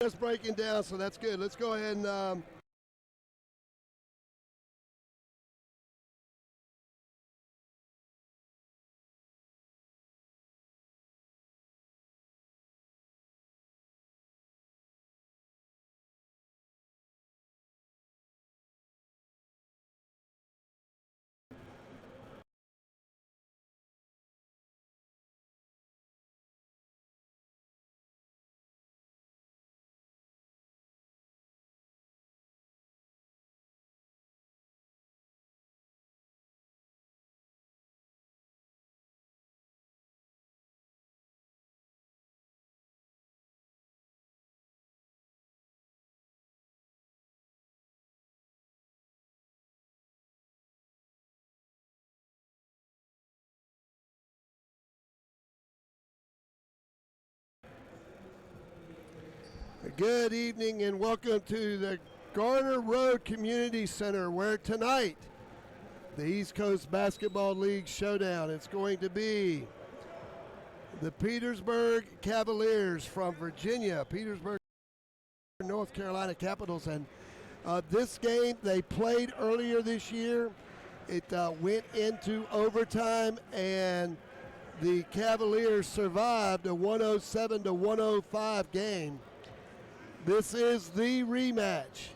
Just breaking down, so that's good. Let's go ahead and good evening and welcome to the Garner Road Community Center, where tonight the East Coast Basketball League showdown. It's going to be the Petersburg Cavaliers from Virginia, Petersburg, North Carolina Capitals. And this game they played earlier this year. It went into overtime, and the Cavaliers survived a 107-105 game. This is the rematch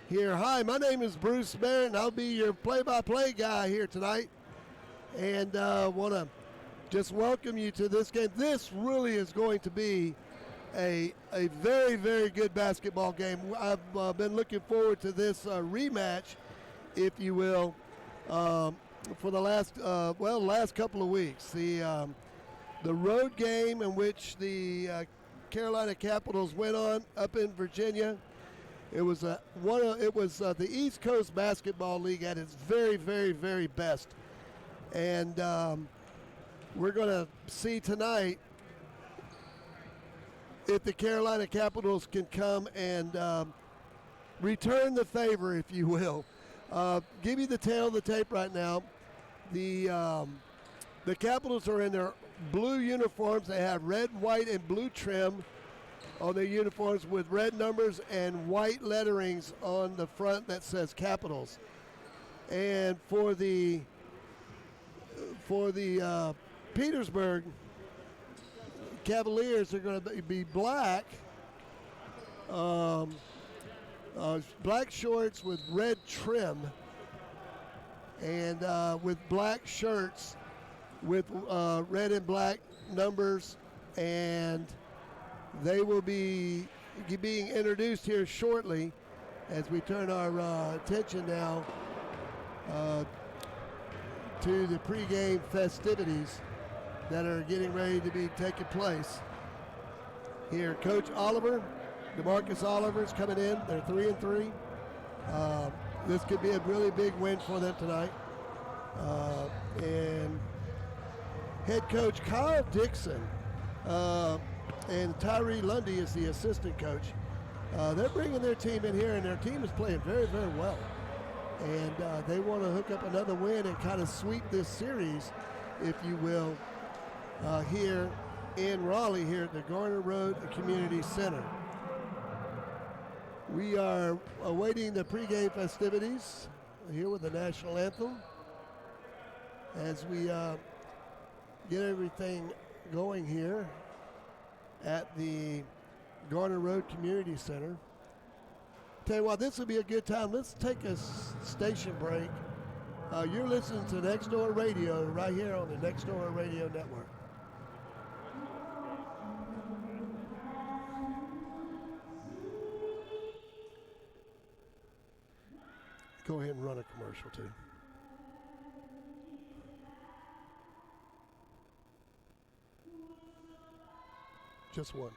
here. Hi, my name is Bruce Barrett, and I'll be your play-by-play guy here tonight. And want to just welcome you to this game. This really is going to be a very, very good basketball game. I've been looking forward to this rematch, if you will, for the last couple of weeks. The road game in which the Carolina Capitals went on up in Virginia. It was the East Coast Basketball League at its very, very, very best, and we're going to see tonight if the Carolina Capitals can come and return the favor, if you will. Give you the tail of the tape right now. The Capitals are in their blue uniforms. They have red, white, and blue trim on their uniforms with red numbers and white letterings on the front that says Capitals. And for the Petersburg Cavaliers are going to be black, black shorts with red trim, and with black shirts with red and black numbers, and they will be being introduced here shortly as we turn our attention now to the pregame festivities that are getting ready to be taking place here. Coach Oliver, DeMarcus Oliver's coming in. They're 3-3. This could be a really big win for them tonight. And head coach Kyle Dixon and Tyree Lundy is the assistant coach. They're bringing their team in here, and their team is playing very, very well. And they want to hook up another win and kind of sweep this series, if you will, here in Raleigh, here at the Garner Road Community Center. We are awaiting the pregame festivities here with the national anthem as we get everything going here at the Garner Road Community Center. Tell you what, this will be a good time. Let's take a station break. You're listening to Next Door Radio right here on the Next Door Radio Network. Go ahead and run a commercial too. Just one.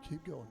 Keep going.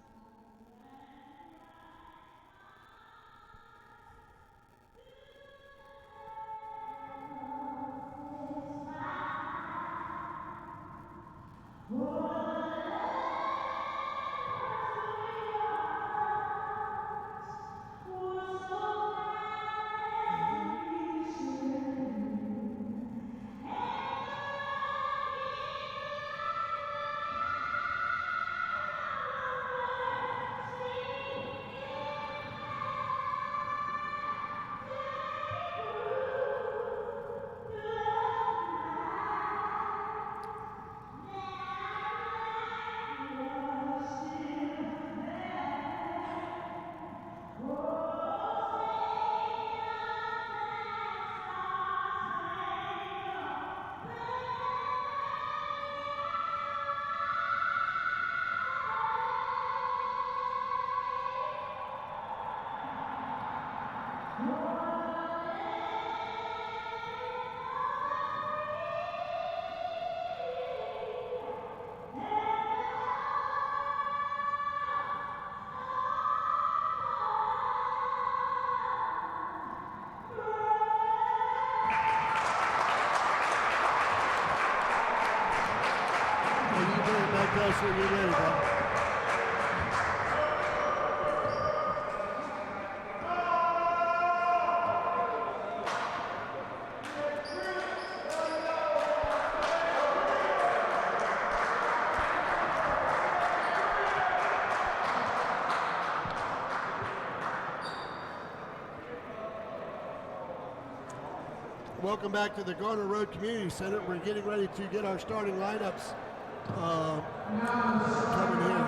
When you're ready, bro. Welcome back to the Garner Road Community Center. We're getting ready to get our starting lineups coming in.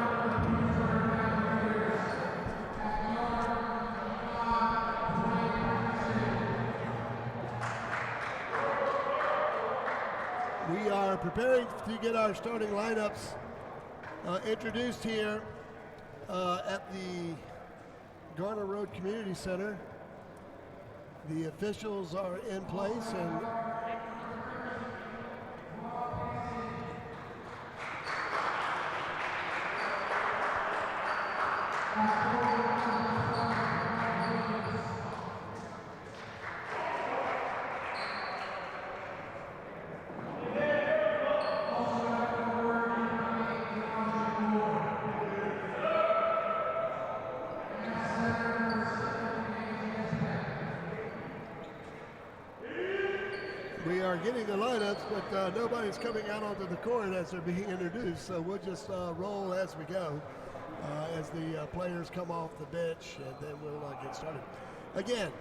We are preparing to get our starting lineups introduced here at the Garner Road Community Center. The officials are in place, and we are getting the lineups, but nobody's coming out onto the court as they're being introduced, so we'll just roll as we go as the players come off the bench, and then we'll get started. Again,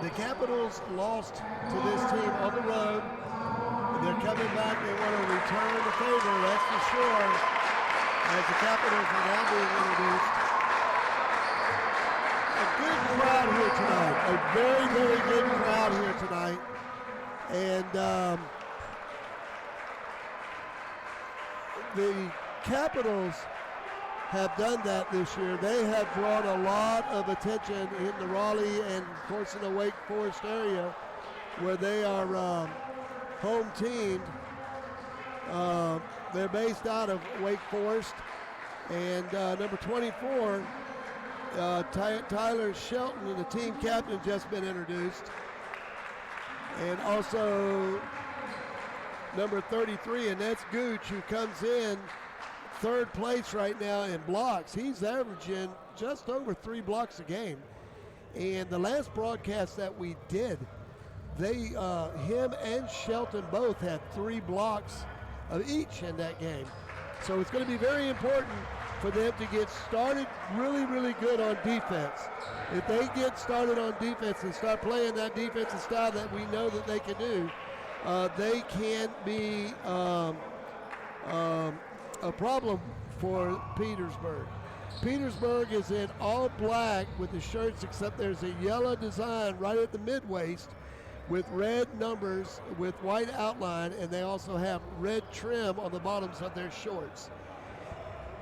the Capitals lost to this team on the road. They're coming back. They want to return the favor, that's for sure, as the Capitals are now being introduced. Good crowd here tonight, a very, very good crowd here tonight, and the Capitals have done that this year. They have drawn a lot of attention in the Raleigh and, of course, in the Wake Forest area where they are home teamed. They're based out of Wake Forest, and number 24, Tyler Shelton, and the team captain, just been introduced. And also number 33, and that's Gooch, who comes in third place right now in blocks. He's averaging just over 3 blocks a game. And the last broadcast that we did, him and Shelton both had 3 blocks of each in that game. So it's going to be very important for them to get started really, really good on defense. If they get started on defense and start playing that defensive style that we know that they can do, they can be a problem for Petersburg. Petersburg is in all black with the shirts, except there's a yellow design right at the mid-waist with red numbers with white outline, and they also have red trim on the bottoms of their shorts.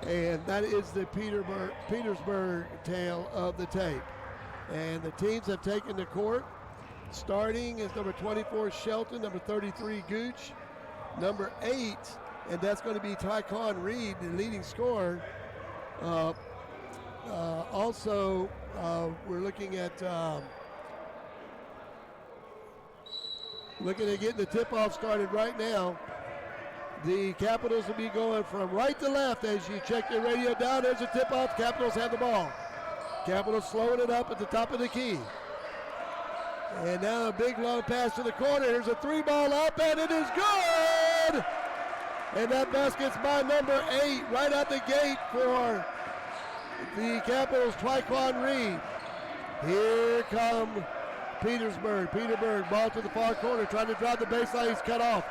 And that is the Petersburg tail of the tape. And the teams have taken the court. Starting is number 24, Shelton, number 33, Gooch, number 8, and that's going to be Tyquan Reed, the leading scorer. Also, we're looking at getting the tip-off started right now. The Capitals will be going from right to left as you check your radio down. There's a tip-off. Capitals have the ball. Capitals slowing it up at the top of the key. And now a big long pass to the corner. Here's a 3-ball up, and it is good! And that basket's by number 8 right out the gate for the Capitals, Tyquan Reed. Here come Petersburg. Petersburg, ball to the far corner, trying to drive the baseline. He's cut off.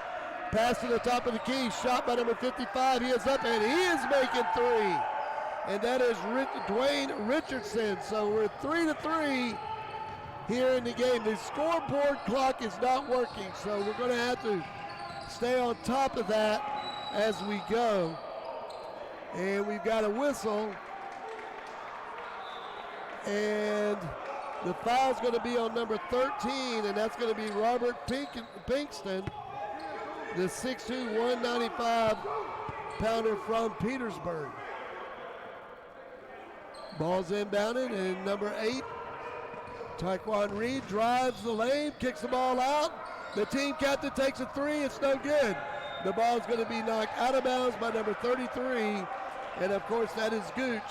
Pass to the top of the key, shot by number 55. He is up, and he is making 3. And that is Dwayne Richardson. So we're 3-3 here in the game. The scoreboard clock is not working, so we're going to have to stay on top of that as we go. And we've got a whistle. And the foul's going to be on number 13, and that's going to be Robert Pinkston, the 6'2", 195-pounder from Petersburg. Ball's inbounded, and number 8, Taekwon Reed, drives the lane, kicks the ball out. The team captain takes a three. It's no good. The ball's going to be knocked out of bounds by number 33, and of course that is Gooch.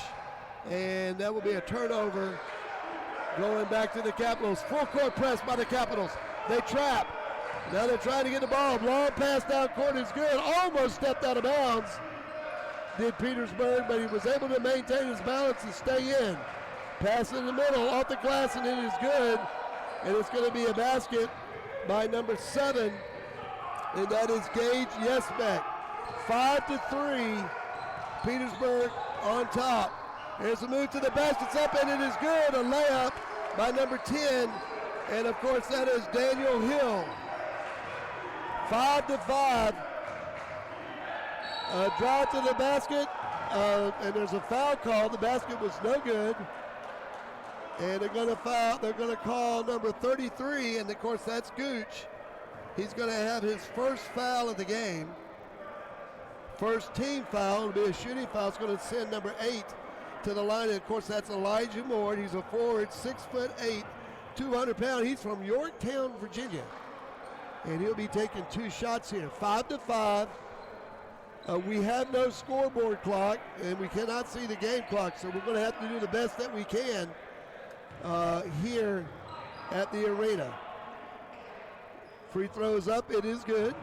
And that will be a turnover going back to the Capitals. Full court press by the Capitals. They trap. Now they're trying to get the ball. Long pass down court is good. Almost stepped out of bounds, did Petersburg, but he was able to maintain his balance and stay in. Pass in the middle, off the glass, and it is good. And it's going to be a basket by number 7, and that is Gage Yesbeck. 5-3, Petersburg on top. There's a move to the basket, it's up, and it is good. A layup by number 10, and of course that is Daniel Hill. 5-5. Drive to the basket, and there's a foul call. The basket was no good. And they're going to call number 33, and of course that's Gooch. He's going to have his first foul of the game. First team foul. It'll be a shooting foul. It's going to send number 8 to the line. And of course that's Elijah Moore. He's a forward, 6'8", 200 pounds. He's from Yorktown, Virginia. And he'll be taking 2 shots here. 5-5. We have no scoreboard clock, and we cannot see the game clock, so we're going to have to do the best that we can here at the arena. Free throws up, it is good.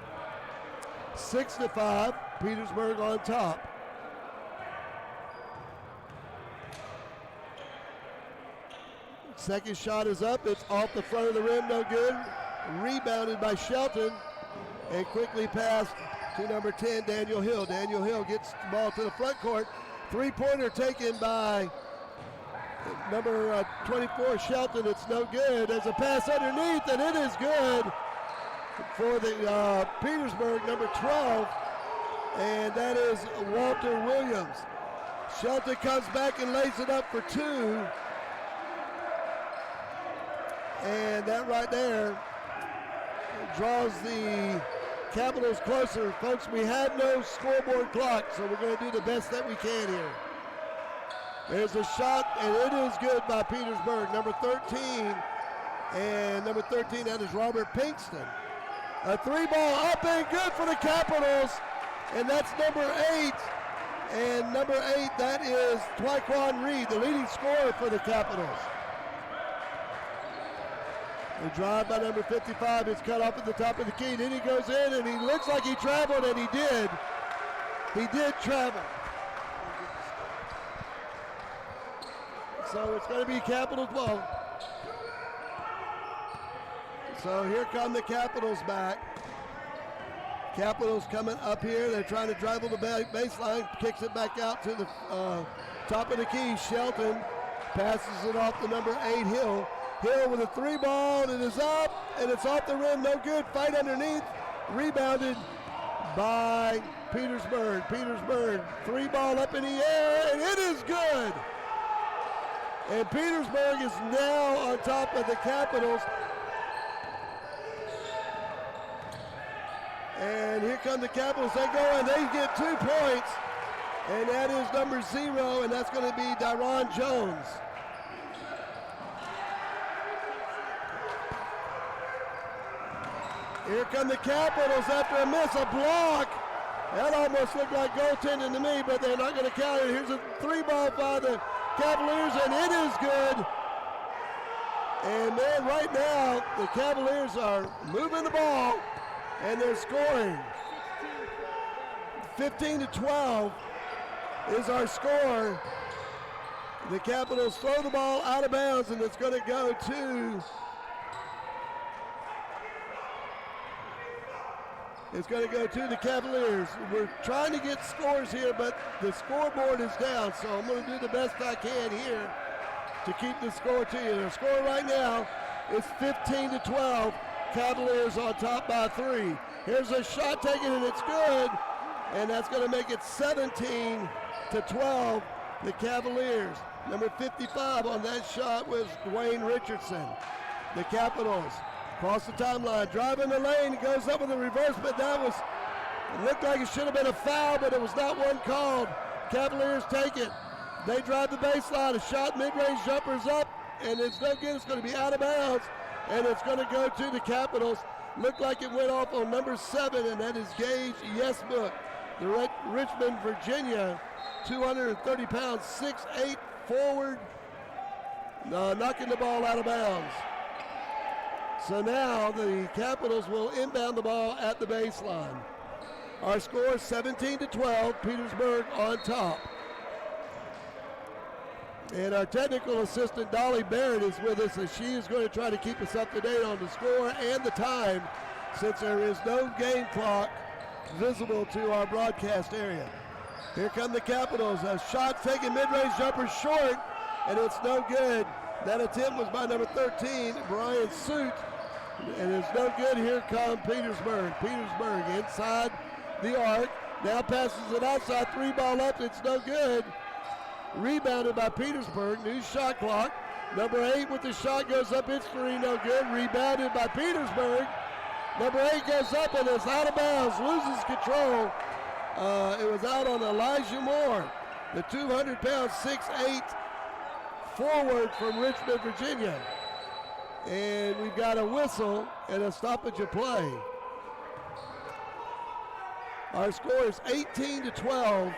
6-5, Petersburg on top. Second shot is up, it's off the front of the rim, no good. Rebounded by Shelton, and quickly passed to number 10, Daniel Hill. Daniel Hill gets the ball to the front court. Three-pointer taken by number 24, Shelton. It's no good. There's a pass underneath, and it is good for the Petersburg, number 12, and that is Walter Williams. Shelton comes back and lays it up for 2. And that right there draws the Capitals closer. Folks, we have no scoreboard clock, so we're going to do the best that we can here. There's a shot, and it is good by Petersburg. Number 13, and number 13, that is Robert Pinkston. A 3-ball up and good for the Capitals, and that's number 8. And number 8, that is Taekwon Reed, the leading scorer for the Capitals. The drive by number 55 is cut off at the top of the key. Then he goes in, and he looks like he traveled, and he did. He did travel. So it's going to be Capitals ball. So here come the Capitals back. Capitals coming up here. They're trying to dribble the baseline. Kicks it back out to the top of the key. Shelton passes it off to number 8, Hill. Hill with a 3-ball. It is up, and it's off the rim. No good. Fight underneath. Rebounded by Petersburg. Petersburg, 3-ball up in the air, and it is good. And Petersburg is now on top of the Capitals. And here come the Capitals. They go and they get 2 points. And that is number 0, and that's going to be Dyron Jones. Here come the Capitals after a miss, a block. That almost looked like goaltending to me, but they're not going to count it. Here's a 3-ball by the Cavaliers, and it is good. And man, right now, the Cavaliers are moving the ball, and they're scoring. 15-12 is our score. The Capitals throw the ball out of bounds, and it's going to go to the Cavaliers. We're trying to get scores here, but the scoreboard is down, so I'm going to do the best I can here to keep the score to you. The score right now is 15-12. Cavaliers on top by 3. Here's a shot taken, and it's good, and that's going to make it 17-12. the Cavaliers. Number 55 on that shot was Dwayne Richardson. The Capitals across the timeline, driving the lane, goes up with a reverse, but that was, it looked like it should have been a foul, but it was not one called. Cavaliers take it. They drive the baseline, a shot, mid-range jumper's up, and it's no good. It's going to be out of bounds, and it's going to go to the Capitals. Looked like it went off on number 7, and that is Gage Yesbook, the Richmond, Virginia, 230 pounds, 6'8", forward, knocking the ball out of bounds. So now the Capitals will inbound the ball at the baseline. Our score is 17-12, Petersburg on top. And our technical assistant, Dolly Barrett, is with us, and she is going to try to keep us up to date on the score and the time, since there is no game clock visible to our broadcast area. Here come the Capitals. A shot taken, mid-range jumper short, and it's no good. That attempt was by number 13, Brian Suit, and it's no good. Here come Petersburg. Petersburg inside the arc. Now passes it outside, 3-ball up, it's no good. Rebounded by Petersburg, new shot clock. Number 8 with the shot goes up, it's 3, no good. Rebounded by Petersburg. Number 8 goes up and is out of bounds, loses control. It was out on Elijah Moore, the 200-pound, 6'8" forward from Richmond, Virginia. And we've got a whistle and a stoppage of play. Our score is 18-12.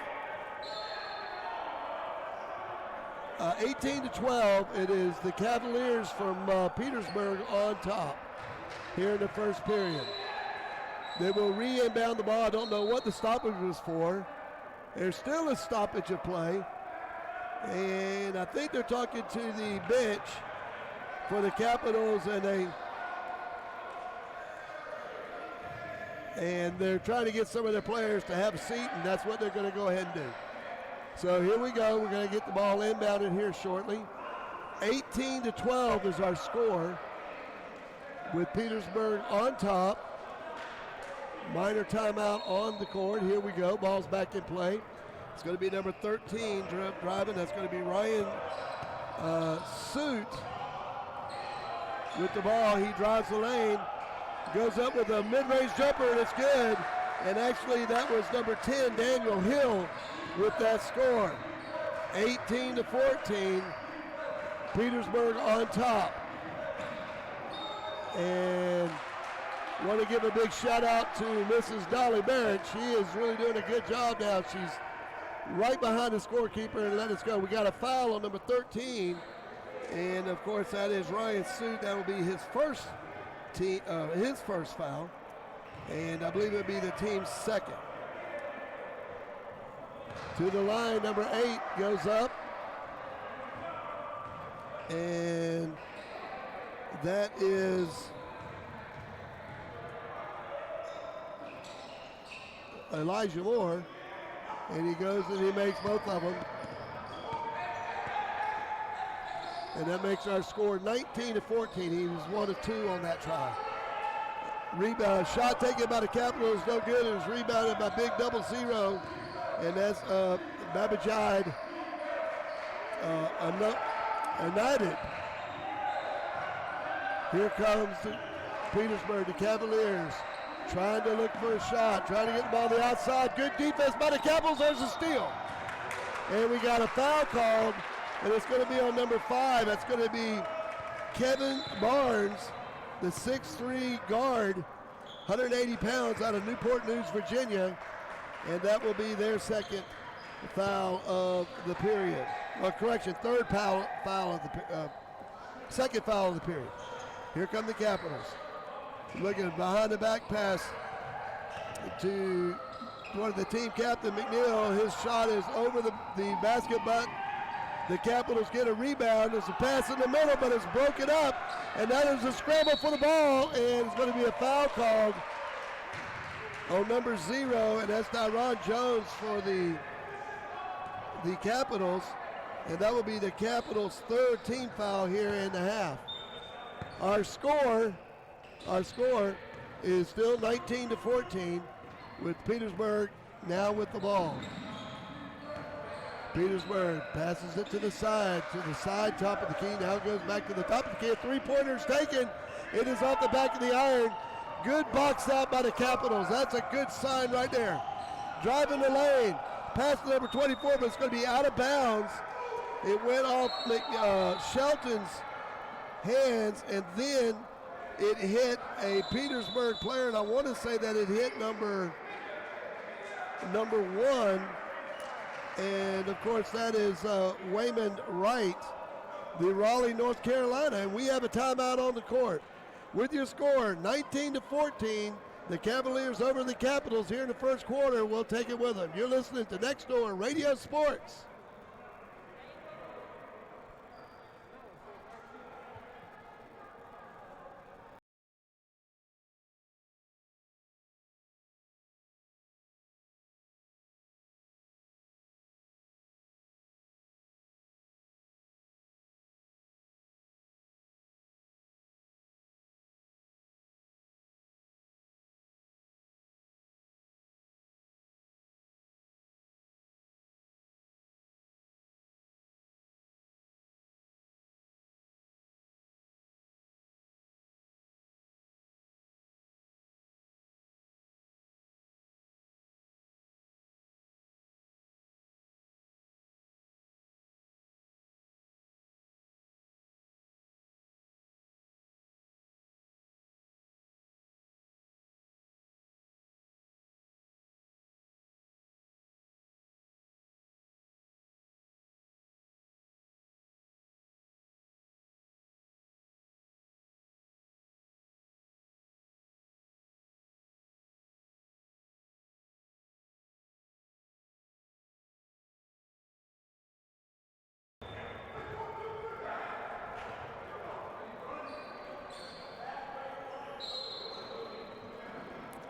18-12, it is the Cavaliers from Petersburg on top here in the first period. They will re-inbound the ball. I don't know what the stoppage was for. There's still a stoppage of play. And I think they're talking to the bench for the Capitals, and they're trying to get some of their players to have a seat, and that's what they're going to go ahead and do. So here we go. We're going to get the ball inbounded here shortly. 18-12 is our score, with Petersburg on top. Minor timeout on the court. Here we go. Ball's back in play. It's going to be number 13 driving. That's going to be Ryan Suit with the ball. He drives the lane, goes up with a mid-range jumper, and it's good. And actually, that was number 10, Daniel Hill, with that score. 18-14, Petersburg on top. And want to give a big shout out to Mrs. Dolly Barrett. She is really doing a good job now. She's right behind the scorekeeper and let us go. We got a foul on number 13. And of course that is Ryan Suit. That will be his first foul. And I believe it'll be the team's second. To the line, number 8 goes up. And that is Elijah Moore. And he goes and he makes both of them. And that makes our score 19-14. He was 1 of 2 on that try. Rebound, shot taken by the Capitals, no good. It was rebounded by Big 00. And that's Babajide United. Here comes Petersburg, the Cavaliers, trying to look for a shot, trying to get the ball to the outside. Good defense by the Capitals. There's a steal. And we got a foul called, and it's going to be on number 5. That's going to be Kevin Barnes, the 6'3" guard, 180 pounds, out of Newport News, Virginia. And that will be their second foul of the period. Or correction, second foul of the period. Here come the Capitals. Looking behind the back pass to one of the team captain, McNeil. His shot is over the basket, but the Capitals get a rebound. There's a pass in the middle, but it's broken up. And that is a scramble for the ball, and it's going to be a foul called on number 0, and that's Tyron Jones for the Capitals. And that will be the Capitals' third team foul here in the half. Our score is still 19-14 with Petersburg now with the ball. Petersburg passes it to the side, top of the key. Now it goes back to the top of the key. Three-pointer's taken. It is off the back of the iron. Good box out by the Capitals. That's a good sign right there. Driving the lane. Pass to number 24, but it's going to be out of bounds. It went off Shelton's hands, and then it hit a Petersburg player, and I want to say that it hit number 1. And, of course, that is Wayman Wright, the Raleigh, North Carolina. And we have a timeout on the court. With your score, 19-14, the Cavaliers over the Capitals here in the first quarter. We'll take it with them. You're listening to Next Door Radio Sports.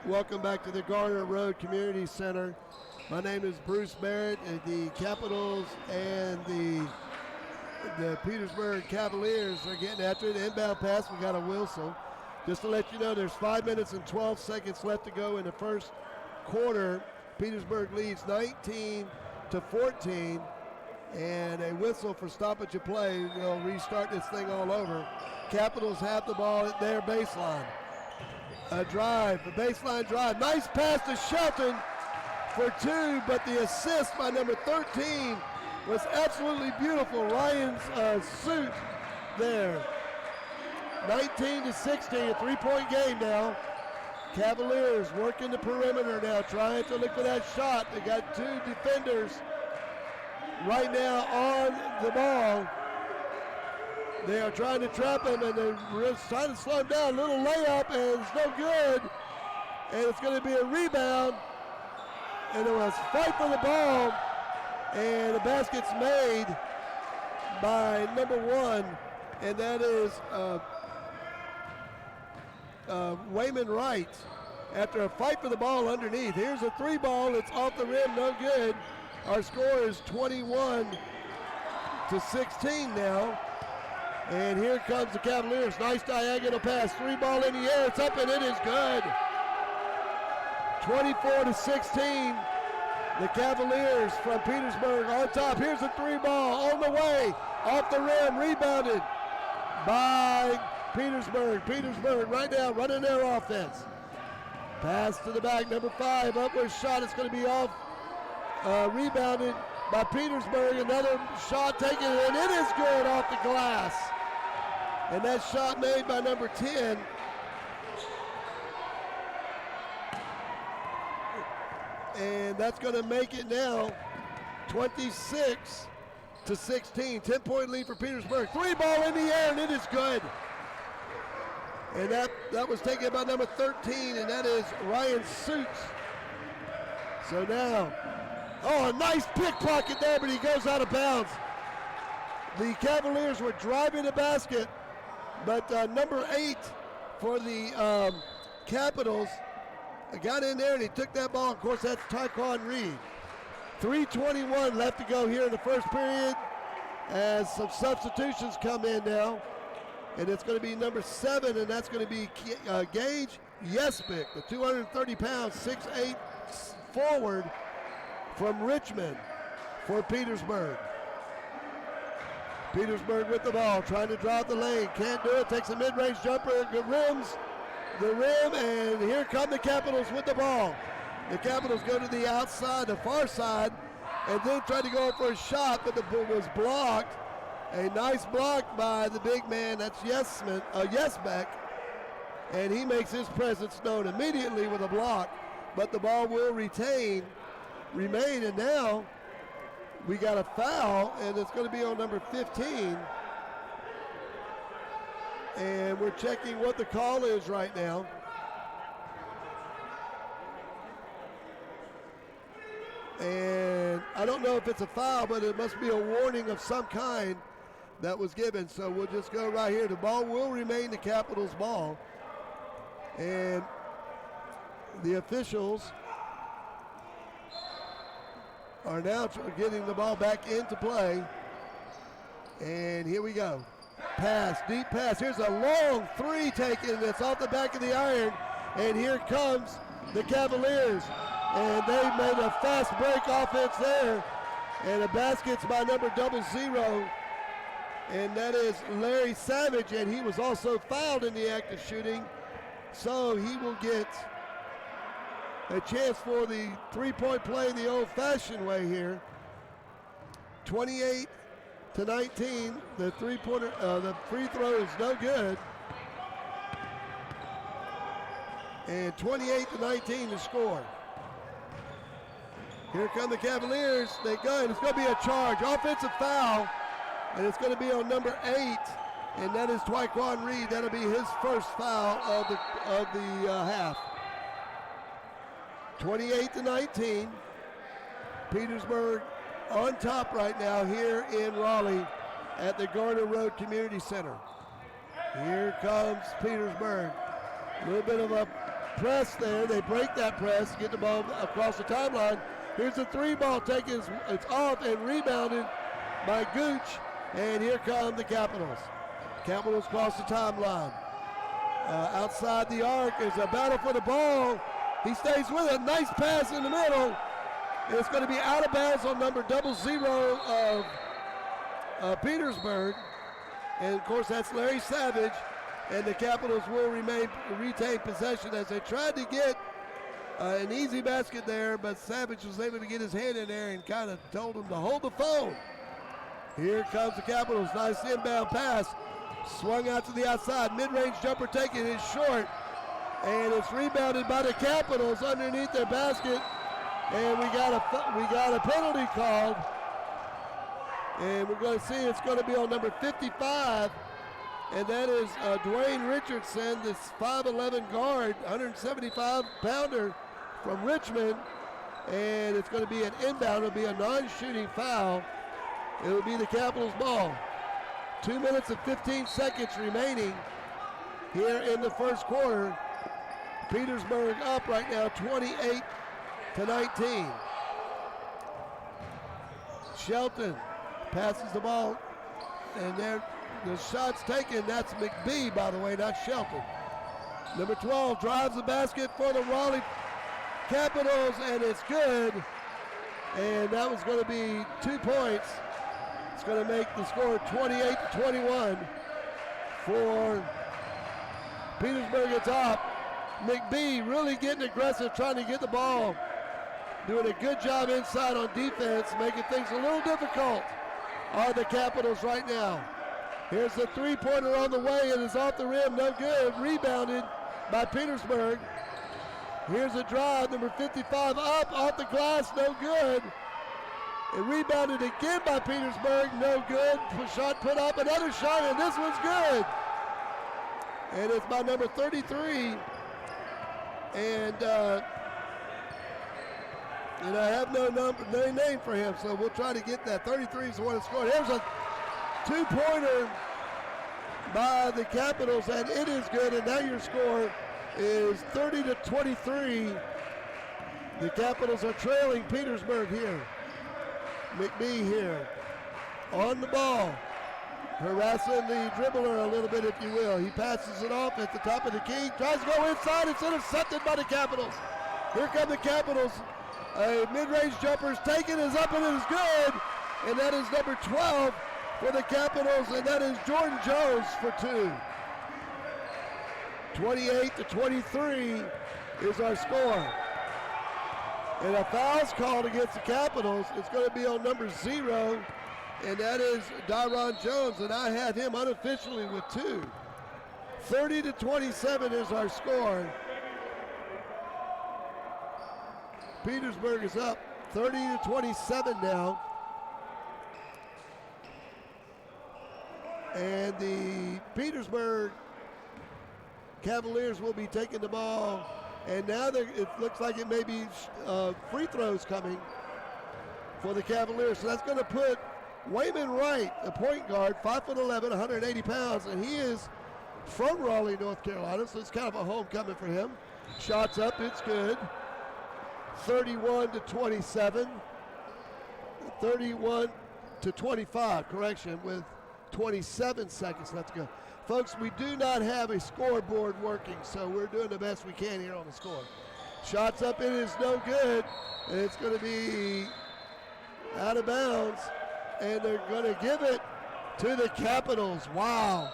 Welcome back to the Garner Road Community Center. My name is Bruce Barrett. The Capitals and the Petersburg Cavaliers are getting after it. Inbound pass, we got a whistle. Just to let you know, there's 5 minutes and 12 seconds left to go in the first quarter. Petersburg leads 19-14, and a whistle for stoppage of play. We'll restart this thing all over. Capitals have the ball at their baseline. A drive, a baseline drive. Nice pass to Shelton for 2, but the assist by number 13 was absolutely beautiful. Ryan's suit there. 19-16, a three-point game now. Cavaliers working the perimeter now, trying to look for that shot. They got 2 defenders right now on the ball. They are trying to trap him, and they're trying to slow him down. A little layup, and it's no good. And it's going to be a rebound. And it was fight for the ball. And the basket's made by number 1, and that is Wayman Wright. After a fight for the ball underneath. Here's a 3 ball. It's off the rim, no good. Our score is 21-16 now. And here comes the Cavaliers. Nice diagonal pass. 3 ball in the air. It's up and it is good. 24-16. The Cavaliers from Petersburg on top. Here's a 3 ball on the way. Off the rim. Rebounded by Petersburg. Petersburg right now running their offense. Pass to the back. Number 5. Upward shot. It's going to be off. Rebounded by Petersburg. Another shot taken. And it is good off the glass. And that shot made by number 10. And that's going to make it now 26-16. 10-point lead for Petersburg. 3 ball in the air, and it is good. And that was taken by number 13, and that is Ryan Suits. So now, a nice pickpocket there, but he goes out of bounds. The Cavaliers were driving the basket, but number 8 for the Capitals got in there and he took that ball. Of course, that's Tyquan Reed. 3:21 left to go here in the first period as some substitutions come in now. And it's going to be number 7, and that's going to be Gage Yespik, the 230-pound, 6'8" forward from Richmond. for Petersburg. Petersburg with the ball, trying to drive the lane. Can't do it. Takes a mid-range jumper. Rims the rim, and here come the Capitals with the ball. The Capitals go to the outside, the far side, and then try to go for a shot, but the ball was blocked. A nice block by the big man. That's Yesbeck, and he makes his presence known immediately with a block. But the ball will remain, and now we got a foul, and it's going to be on number 15. And we're checking what the call is right now. And I don't know if it's a foul, but it must be a warning of some kind that was given. So we'll just go right here. The ball will remain the Capitals' ball. And the officials are now getting the ball back into play. And here we go. Pass, deep pass. Here's a long three taken. That's off the back of the iron. And here comes the Cavaliers. And they made a fast break offense there. And a basket's by number 00. And that is Larry Savage. And he was also fouled in the act of shooting. So he will get a chance for the three-point play the old-fashioned way here. 28-19. The three-pointer, the free throw is no good. And 28-19 to score. Here come the Cavaliers. They go, and it's going to be a charge. Offensive foul, and it's going to be on number 8, and that is Twyquan Reed. That'll be his first foul of the half. 28-19. Petersburg on top right now here in Raleigh at the Garner Road Community Center. Here comes Petersburg. A little bit of a press there. They break that press, get the ball across the timeline. Here's the three ball taken. It's off and rebounded by Gooch. And here come the Capitals. Capitals cross the timeline. Outside the arc is a battle for the ball. He stays with it. Nice pass in the middle. It's going to be out of bounds on number 00 of Petersburg. And of course that's Larry Savage. And the Capitals will retain possession as they tried to get an easy basket there, but Savage was able to get his hand in there and kind of told him to hold the phone. Here comes the Capitals. Nice inbound pass. Swung out to the outside. Mid-range jumper taken is short. And it's rebounded by the Capitals underneath their basket. And we got a penalty called. And we're going to see it's going to be on number 55. And that is Dwayne Richardson, this 5'11" guard, 175-pounder from Richmond. And it's going to be an inbound. It'll be a non-shooting foul. It'll be the Capitals' ball. 2 minutes and 15 seconds remaining here in the first quarter. Petersburg up right now 28-19. Shelton passes the ball, and there the shot's taken. That's McBee, by the way, not Shelton. Number 12 drives the basket for the Raleigh Capitals, and it's good. And that was going to be 2 points. It's going to make the score 28-21 for Petersburg at top. McBee really getting aggressive, trying to get the ball. Doing a good job inside on defense, making things a little difficult are the Capitals right now. Here's the three-pointer on the way, and it's off the rim, no good. Rebounded by Petersburg. Here's a drive, number 55 up, off the glass, no good. It rebounded again by Petersburg, no good. Shot put up, another shot, and this one's good. And it's by number 33. And I have no name for him, so we'll try to get that. 33 is the one that scored. Here's a two-pointer by the Capitals, and it is good, and now your score is 30-23. The Capitals are trailing Petersburg here. McBee here on the ball, harassing the dribbler a little bit, if you will. He passes it off at the top of the key, tries to go inside. It's intercepted by the Capitals. Here come the Capitals A mid-range jumper is taken, is up, and it is good. And that is number 12 for the Capitals, and that is Jordan Jones for 2. 28-23 is our score. And a foul's called against the Capitals. It's going to be on number 0, and that is Dyron Jones, and I had him unofficially with 2. 30-27 is our score. Petersburg is up 30-27 now. And the Petersburg Cavaliers will be taking the ball. And now it looks like it may be free throws coming for the Cavaliers. So that's going to put Wayman Wright, a point guard, 5'11", 180 pounds, and he is from Raleigh, North Carolina, so it's kind of a homecoming for him. Shots up, it's good. 31-27. 31-25, correction, with 27 seconds left to go. Folks, we do not have a scoreboard working, so we're doing the best we can here on the score. Shots up, it is no good, and it's going to be out of bounds, and they're going to give it to the Capitals. Wow.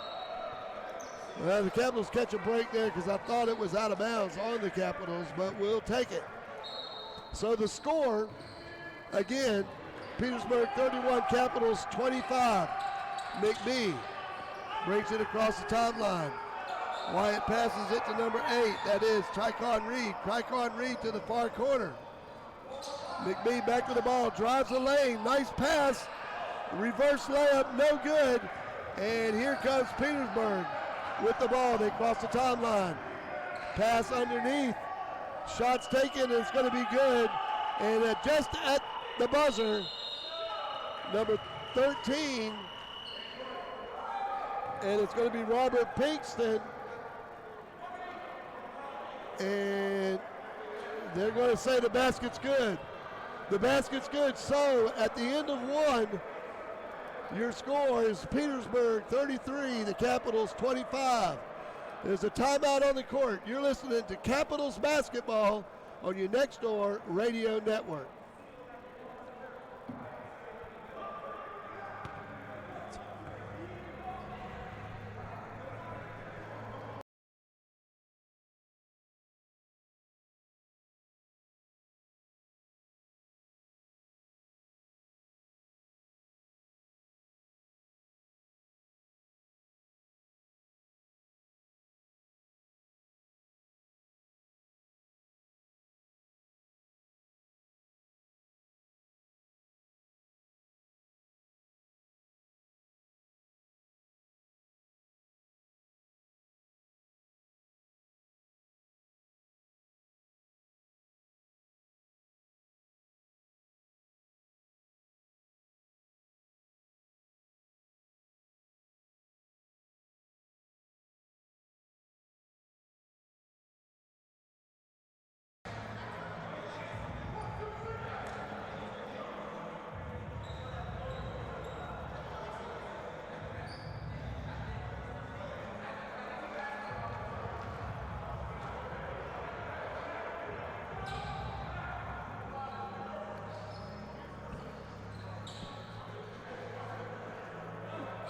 Well, the Capitals catch a break there because I thought it was out of bounds on the Capitals, but we'll take it. So the score, again, Petersburg 31, Capitals 25. McBee brings it across the timeline. Wyatt passes it to number 8. That is Tricon Reed. Tricon Reed to the far corner. McBee back to the ball, drives the lane. Nice pass. Reverse layup, no good. And here comes Petersburg with the ball. They cross the timeline. Pass underneath. Shots taken, and it's going to be good. And just at the buzzer, number 13, and it's going to be Robert Pinkston. And they're going to say the basket's good. The basket's good. So at the end of one, your score is Petersburg 33, the Capitals 25. There's a timeout on the court. You're listening to Capitals basketball on your Next Door Radio Network.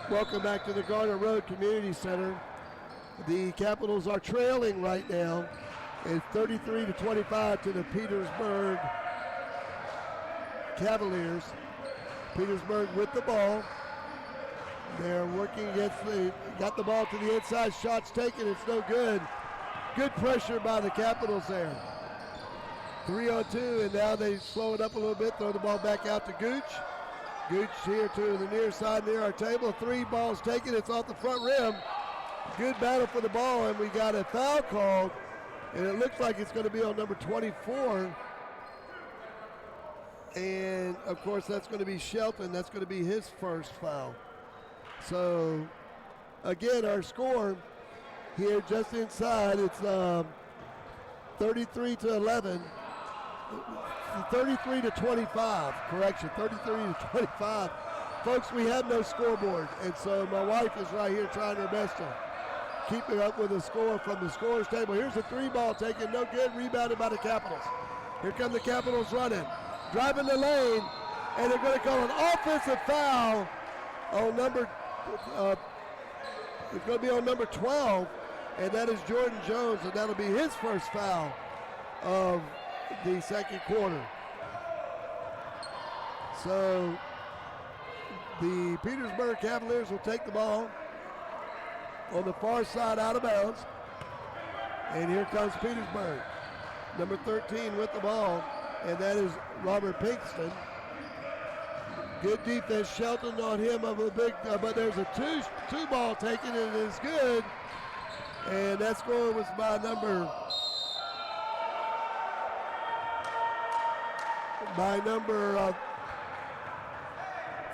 Welcome back to the Garner Road Community Center. The Capitals are trailing right now. It's 33-25 to the Petersburg Cavaliers. Petersburg with the ball. They're working against got the ball to the inside. Shots taken, it's no good. Good pressure by the Capitals there. 3-on-2, and now they slow it up a little bit, throw the ball back out to Gooch. Gooch here to the near side near our table. 3 balls taken. It's off the front rim. Good battle for the ball, and we got a foul called, and it looks like it's going to be on number 24. And, of course, that's going to be Shelton. That's going to be his first foul. So, again, our score here just inside, it's 33-11. 33-25, correction, 33-25. Folks, we have no scoreboard, and so my wife is right here trying her best to keep it up with a score from the scorer's table. Here's a 3 ball taken, no good, rebounded by the Capitals. Here come the Capitals running. Driving the lane, and they're going to call an offensive foul on number, it's going to be on number 12, and that is Jordan Jones, and that'll be his first foul of the second quarter. So the Petersburg Cavaliers will take the ball on the far side out of bounds. And here comes Petersburg. Number 13 with the ball, and that is Robert Pinkston. Good defense, Shelton on him of a big, but there's a two ball taken, and it is good. And that score was by number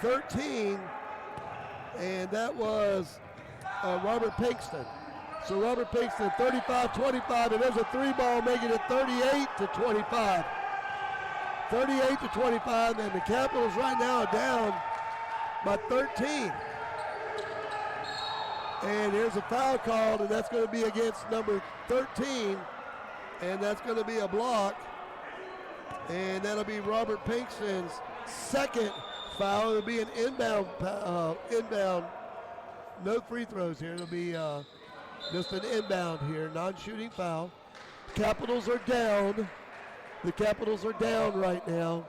13, and that was Robert Pinkston. So Robert Pinkston, 35-25, and there's a three ball making it 38-25. 38-25, and the Capitals right now are down by 13. And here's a foul called, and that's going to be against number 13, and that's going to be a block. And that'll be Robert Pinkston's second foul. It'll be an inbound, no free throws here. It'll be just an inbound here, non-shooting foul. Capitals are down. The Capitals are down right now,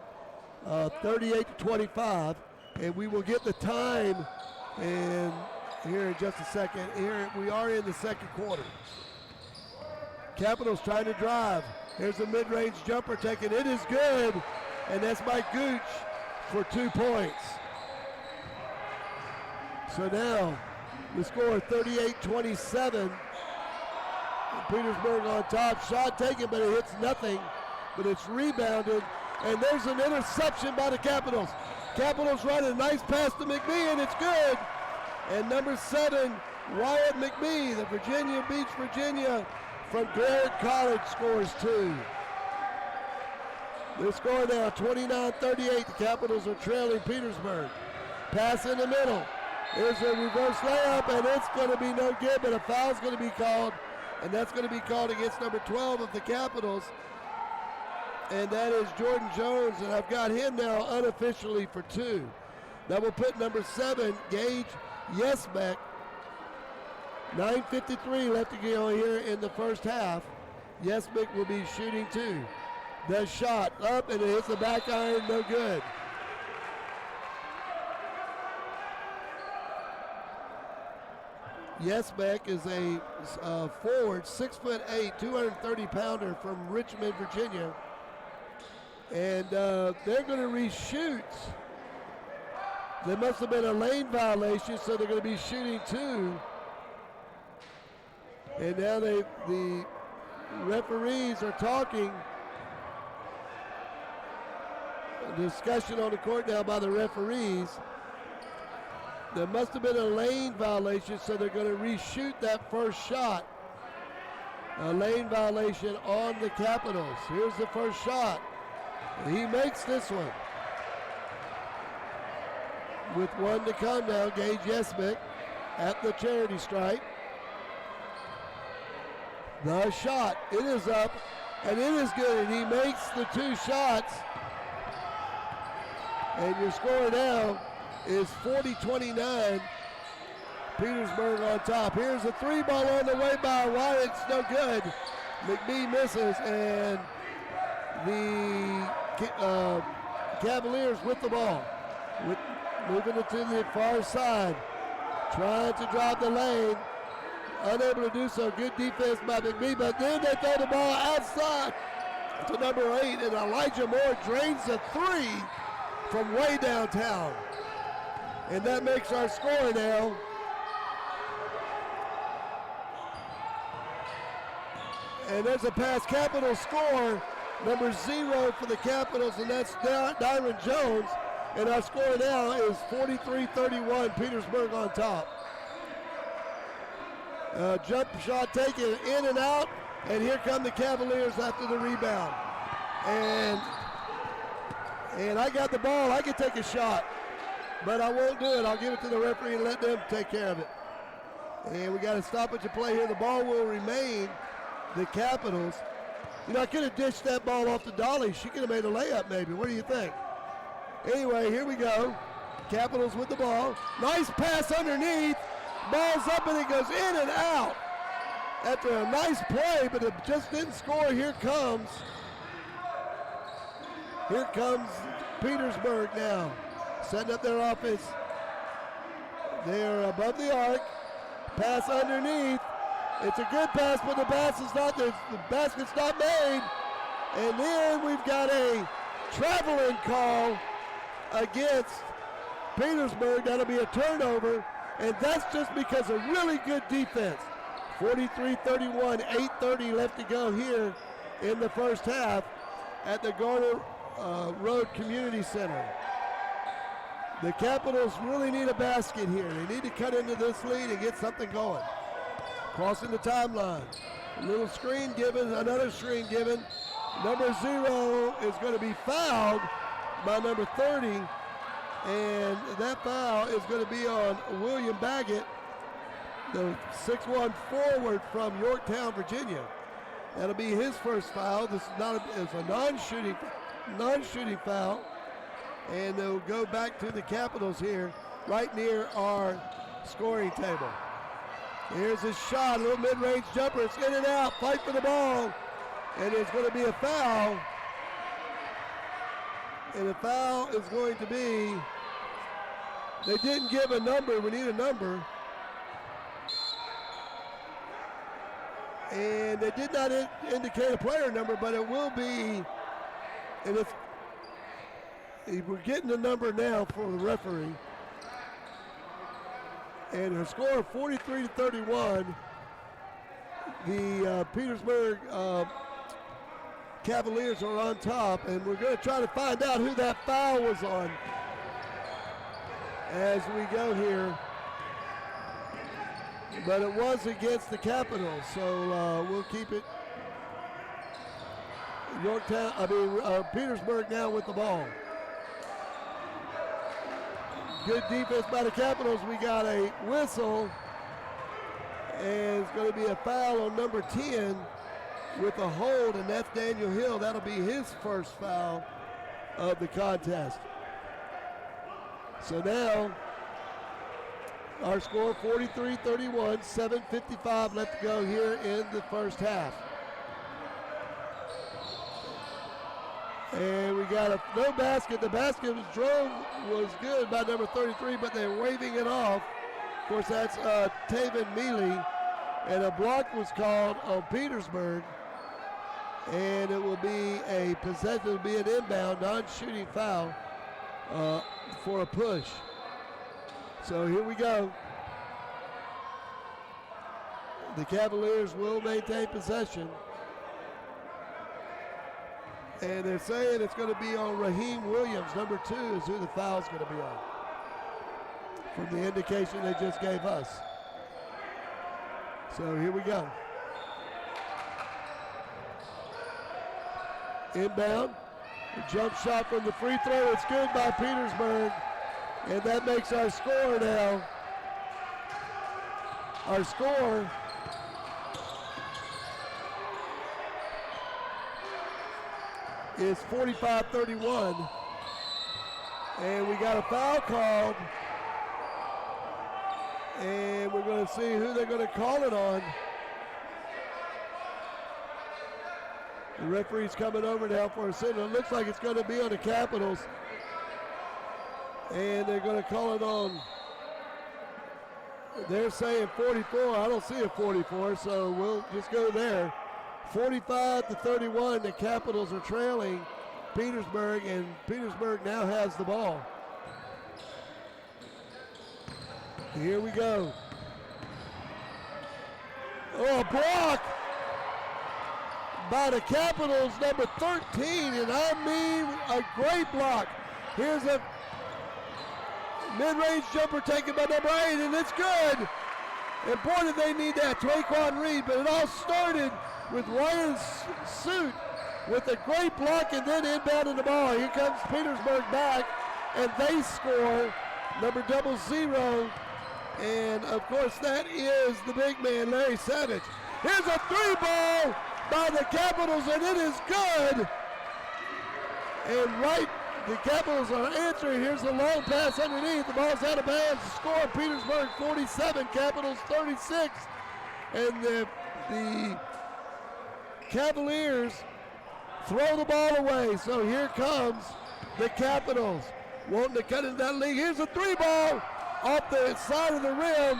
38-25, and we will get the time and here in just a second. Here we are in the second quarter. Capitals trying to drive. Here's a mid-range jumper taken. It is good, and that's by Gooch for 2 points. So now the score 38-27. Petersburg on top. Shot taken, but it hits nothing. But it's rebounded, and there's an interception by the Capitals. Capitals run a nice pass to McBee, and it's good. And number 7, Wyatt McBee, the Virginia Beach, Virginia from Garrett College, scores 2. The score now 29-38. The Capitals are trailing Petersburg. Pass in the middle. There's a reverse layup, and it's going to be no good, but a foul's going to be called, and that's going to be called against number 12 of the Capitals. And that is Jordan Jones, and I've got him now unofficially for 2. That will put number 7, Gage Yesbeck. 9:53 left to go here in the first half. Yesbeck will be shooting 2. The shot up, and it hits the back iron, no good. Yesbeck is a forward, 6'8", 230-pounder from Richmond, Virginia. And they're going to reshoot. There must have been a lane violation, so they're going to be shooting 2. And now the referees are talking. A discussion on the court now by the referees. There must have been a lane violation, so they're going to reshoot that first shot. A lane violation on the Capitals. Here's the first shot. He makes this one. With 1 to come now, Gage Yesbeck at the charity stripe. The shot, it is up, and it is good, and he makes the 2 shots. And your score now is 40-29. Petersburg on top. Here's a 3 ball on the way by Wyatt. It's no good. McBee misses, and the Cavaliers with the ball. Moving it to the far side. Trying to drive the lane. Unable to do so. Good defense by McBee, but then they throw the ball outside to number 8, and Elijah Moore drains a 3 from way downtown. And that makes our score now. And there's a pass. Capitals score. Number 0 for the Capitals, and that's Dyron Jones. And our score now is 43-31, Petersburg on top. Jump shot taken in and out, and here come the Cavaliers after the rebound. And I got the ball. I can take a shot, but I won't do it. I'll give it to the referee and let them take care of it. And we got to stop at the play here. The ball will remain the Capitals. You know, I could have dished that ball off to Dolly. She could have made a layup maybe. What do you think? Anyway, here we go. Capitals with the ball. Nice pass underneath. Ball's up and it goes in and out. After a nice play, but it just didn't score. Here comes Petersburg now. Setting up their offense. They're above the arc. Pass underneath. It's a good pass, but the basket's not made. And then we've got a traveling call against Petersburg. That'll be a turnover, and that's just because of really good defense. 43-31, 8:30 left to go here in the first half at the Garner Road Community Center. The Capitals really need a basket here. They need to cut into this lead and get something going. Crossing the timeline. A little screen given, another screen given. Number 0 is going to be fouled by number 30. And that foul is going to be on William Baggett, the 6'1" forward from Yorktown, Virginia. That'll be his first foul. This is it's a non-shooting foul. And they'll go back to the Capitals here, right near our scoring table. Here's his shot, a little mid-range jumper. It's in and out, fight for the ball. And it's going to be a foul. And the foul is going to be, they didn't give a number, we need a number. And they did not indicate a player number, but it will be, and it's, we're getting the number now for the referee. And a score of 43-31. The Petersburg Cavaliers are on top, and we're going to try to find out who that foul was on as we go here. But it was against the Capitals, so we'll keep it. Petersburg now with the ball. Good defense by the Capitals. We got a whistle, and it's going to be a foul on number 10 with a hold, and that's Daniel Hill. That'll be his first foul of the contest. So now our score 43-31, 7:55 left to go here in the first half. And we got no basket. The basket was good by number 33, but they're waving it off. Of course, that's Taven Mealy. And a block was called on Petersburg. And it will be a possession, it will be an inbound, non-shooting foul for a push. So here we go. The Cavaliers will maintain possession. And they're saying it's going to be on Raheem Williams. Number 2 is who the foul is going to be on, from the indication they just gave us. So here we go. Inbound. A jump shot from the free throw. It's good by Petersburg. And that makes our score now. Our score is 45-31. And we got a foul called. And we're going to see who they're going to call it on. The referee's coming over now for a signal. It looks like it's going to be on the Capitals. And they're going to call it on. They're saying 44. I don't see a 44, so we'll just go there. 45-31. The Capitals are trailing Petersburg, and Petersburg now has the ball. Here we go. Oh, a block by the Capitals, number 13, and I mean a great block. Here's a mid-range jumper taken by number 8, and it's good. And boy, did they need that, Taquan Reed, but it all started with Ryan Suit with a great block and then inbounding the ball. Here comes Petersburg back, and they score, number 00. And of course, that is the big man, Larry Savage. Here's a 3 ball, by the Capitals, and it is good. And the Capitals are answering. Here's the long pass underneath. The ball's out of bounds. The score, Petersburg 47, Capitals 36. And the Cavaliers throw the ball away. So here comes the Capitals wanting to cut into that lead. Here's a three ball off the side of the rim.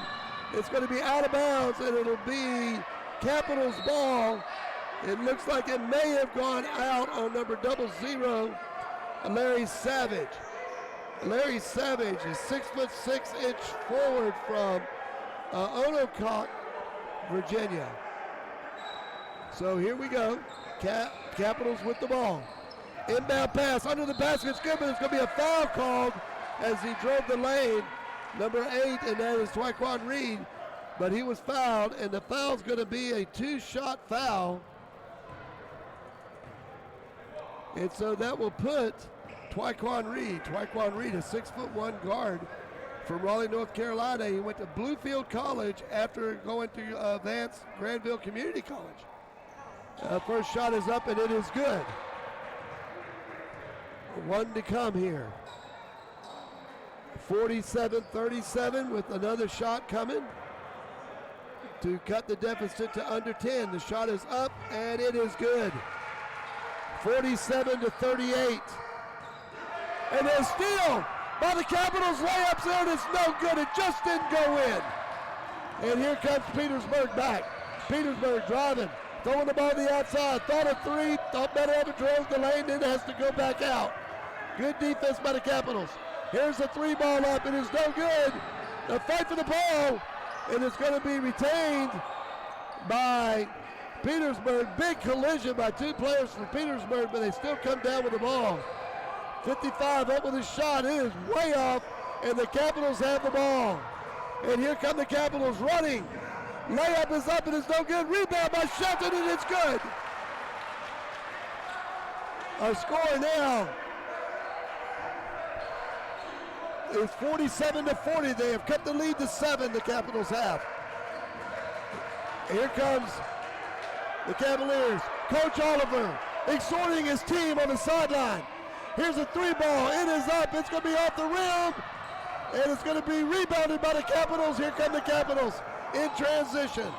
It's going to be out of bounds, and it'll be Capitals ball. It looks like it may have gone out on number 00, Larry Savage. Larry Savage is 6'6" forward from Onocock, Virginia. So here we go. Capitals with the ball. Inbound pass under the basket. It's good, but it's going to be a foul called as he drove the lane. Number 8, and that is Twyquan Reed. But he was fouled, and the foul's going to be a 2-shot foul. And so that will put Twyquan Reed. Twyquan Reed, a 6'1" guard from Raleigh, North Carolina. He went to Bluefield College after going to Vance Granville Community College. First shot is up, and it is good. One to come here. 47-37 with another shot coming to cut the deficit to under 10. The shot is up, and it is good. 47-38. And a steal by the Capitals. Layups there, and it's no good. It just didn't go in. And here comes Petersburg back. Petersburg driving, throwing the ball to the outside. Thought a three, thought better of it, drove the lane, then has to go back out. Good defense by the Capitals. Here's the three ball up. It is no good. A fight for the ball, and it's going to be retained by Petersburg. Big collision by two players from Petersburg, but they still come down with the ball. 55 up with a shot. It is way off, and the Capitals have the ball. And here come the Capitals running. Layup is up, and it's no good. Rebound by Shelton, and it's good. Our score now is 47-40. They have cut the lead to 7, the Capitals have. Here comes the Cavaliers. Coach Oliver exhorting his team on the sideline. Here's a three ball. It is up. It's going to be off the rim. And it's going to be rebounded by the Capitals. Here come the Capitals in transition.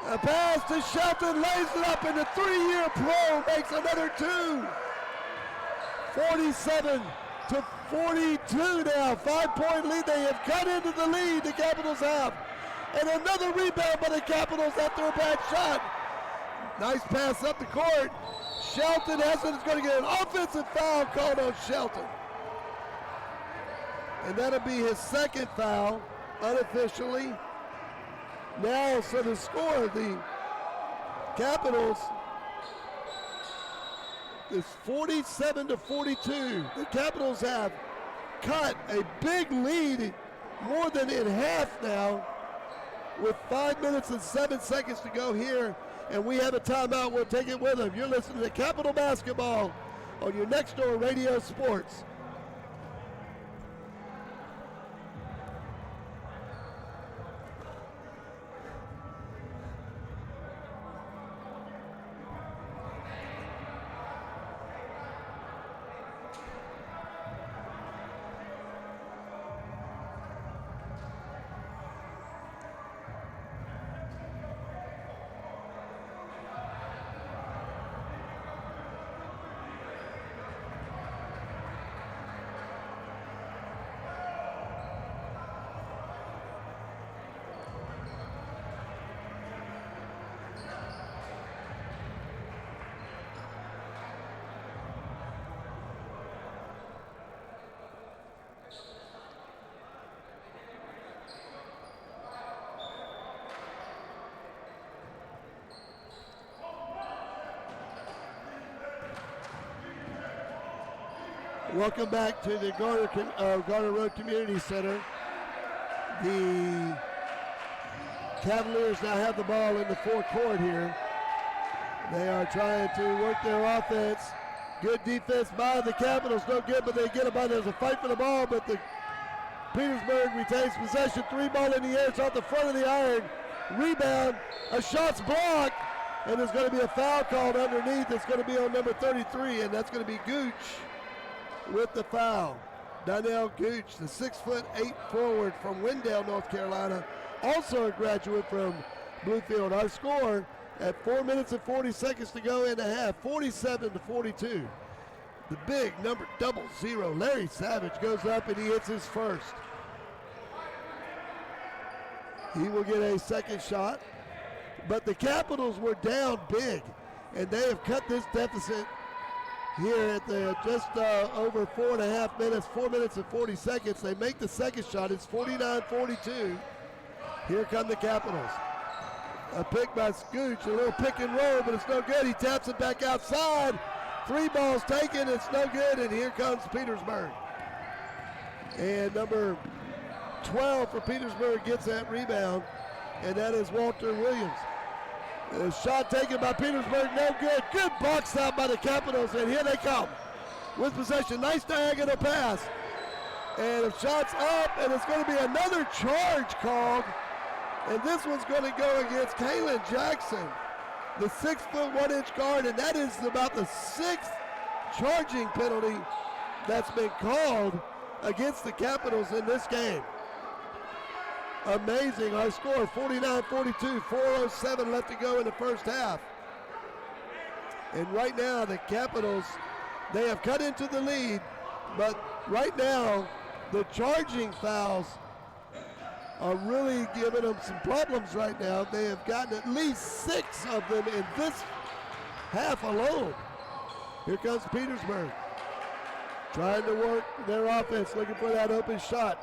A pass to Shelton, lays it up, and the 3-year pro makes another 2. 47-42 now. 5-point lead. They have cut into the lead, the Capitals have. And another rebound by the Capitals after a bad shot. Nice pass up the court. Shelton has it. It's going to get an offensive foul called on Shelton. And that'll be his second foul, unofficially. Now, so the score, the Capitals is 47-42. The Capitals have cut a big lead, more than in half now, with 5 minutes and 7 seconds to go here. And we have a timeout. We'll take it with them. You're listening to Capital Basketball on your Next Door Radio Sports. Welcome back to the Garner Road Community Center. The Cavaliers now have the ball in the forecourt here. They are trying to work their offense. Good defense by the Capitals, no good, but they get it by. There's a fight for the ball, but the Petersburg retains possession. Three ball in the air, it's off the front of the iron. Rebound, a shot's blocked, And there's going to be a foul called underneath. It's going to be on number 33, and that's going to be Gooch with the foul. Donnell Gooch, the 6'8" forward from Wendell, North Carolina, also a graduate from Bluefield. Our score at 4 minutes and 40 seconds to go in the half, 47-42. The big number 00, Larry Savage, goes up and he hits his first. He will get a second shot, but the Capitals were down big, and they have cut this deficit here at the just over 4.5 minutes, 4 minutes and 40 seconds. They make the second shot. It's 49-42. Here come the Capitals. A pick by Scooch, a little pick and roll, but it's no good. He taps it back outside. 3 balls taken, it's no good, and here comes Petersburg. And number 12 for Petersburg gets that rebound, and that is Walter Williams. A shot taken by Petersburg, no good. Good box out by the Capitals, and here they come with possession. Nice diagonal pass. And the shot's up, and it's going to be another charge called. And this one's going to go against Kalen Jackson, the 6'1" guard, and that is about the 6th charging penalty that's been called against the Capitals in this game. Amazing. Our score 49-42, 4:07 left to go in the first half. And right now the Capitals, they have cut into the lead, but right now the charging fouls are really giving them some problems right now. They have gotten at least 6 of them in this half alone. Here comes Petersburg, trying to work their offense, looking for that open shot.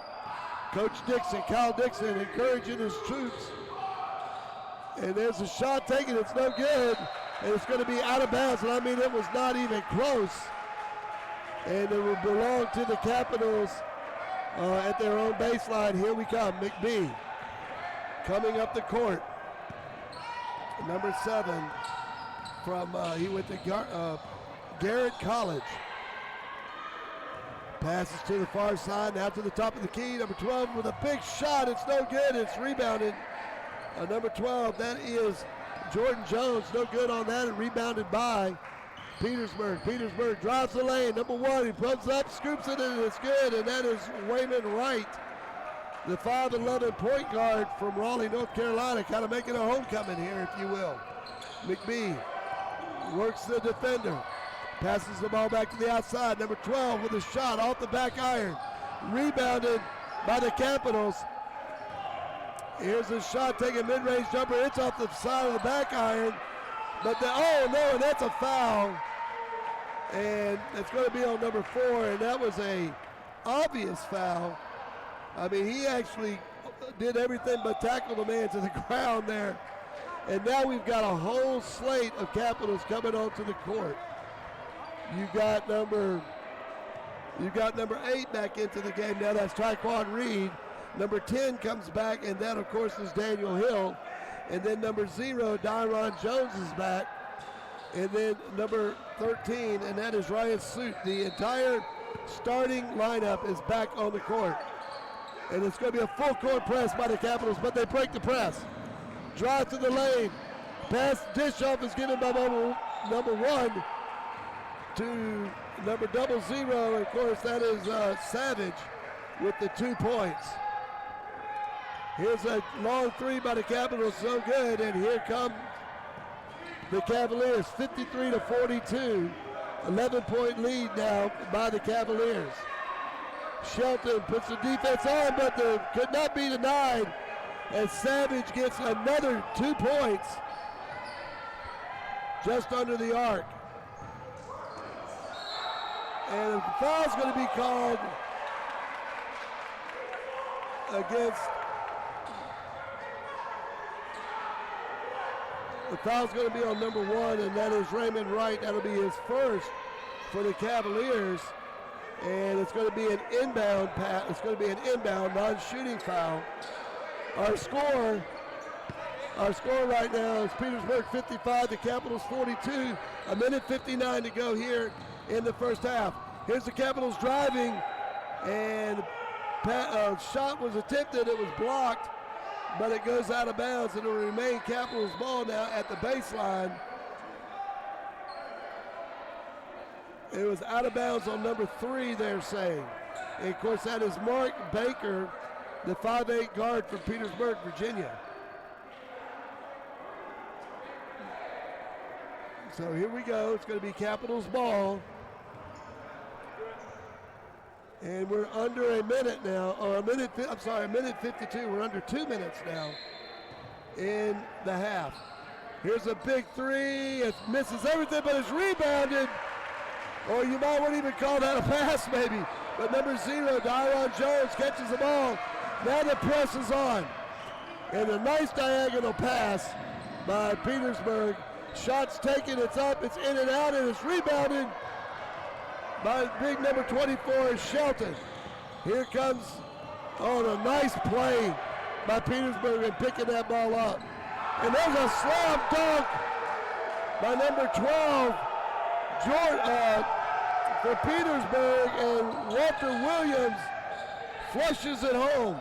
Coach Dixon, Kyle Dixon, encouraging his troops. And there's a shot taken, it's no good. And it's going to be out of bounds, and I mean it was not even close. And it will belong to the Capitals at their own baseline. Here we come, McBee coming up the court. Number 7 from, he went to Garrett College. Passes to the far side, now to the top of the key. Number 12 with a big shot, it's no good, it's rebounded. Number 12, that is Jordan Jones, no good on that, and rebounded by Petersburg. Petersburg drives the lane, number 1, he pumps up, scoops it, and it's good, and that is Wayman Wright, the 5'11" point guard from Raleigh, North Carolina, kind of making a homecoming here, if you will. McBee works the defender, passes the ball back to the outside. Number 12 with a shot off the back iron, rebounded by the Capitals. Here's a shot, taking mid-range jumper, it's off the side of the back iron. But oh no, and that's a foul. And it's going to be on number 4, and that was a obvious foul. I mean, he actually did everything but tackle the man to the ground there. And now we've got a whole slate of Capitals coming onto the court. You've got number 8 back into the game now, that's Tyquan Reed. Number 10 comes back, and that of course is Daniel Hill. And then number 0, Dyron Jones is back. And then number 13, and that is Ryan Suit. The entire starting lineup is back on the court. And it's going to be a full court press by the Capitals, but they break the press. Drive to the lane. Pass dish off is given by number 1 to number 00. Of course, that is Savage with the 2 points. Here's a long 3 by the Capitals, so good, and here come the Cavaliers, 53-42. 11-point lead now by the Cavaliers. Shelton puts the defense on, but could not be denied, as Savage gets another 2 points just under the arc. And the foul's going to be called against. The foul's going to be on number 1, and that is Raymond Wright. That'll be his first for the Cavaliers. And it's going to be an inbound pass. It's going to be an inbound, non-shooting foul. Our score right now is Petersburg 55, the Capitals 42. 1:59 to go here in the first half. Here's the Capitals driving, and shot was attempted. It was blocked but it goes out of bounds, and it will remain Capitals ball now at the baseline. It was out of bounds on number 3, they're saying. And of course, that is Mark Baker, the 5'8" guard from Petersburg, Virginia. So here we go. It's going to be Capitals ball. And we're under a minute now, or a minute 52. We're under 2 minutes now in the half. Here's a big three. It misses everything, but it's rebounded. Or you might not even call that a pass, maybe. But number 0, Dwayne Jones, catches the ball. Now the press is on. And a nice diagonal pass by Petersburg. Shots taken, it's up, it's in and out, and it's rebounded by big number 24, Shelton. Here comes, a nice play by Petersburg in picking that ball up. And there's a slam dunk by number 12, for Petersburg, and Walter Williams flushes it home.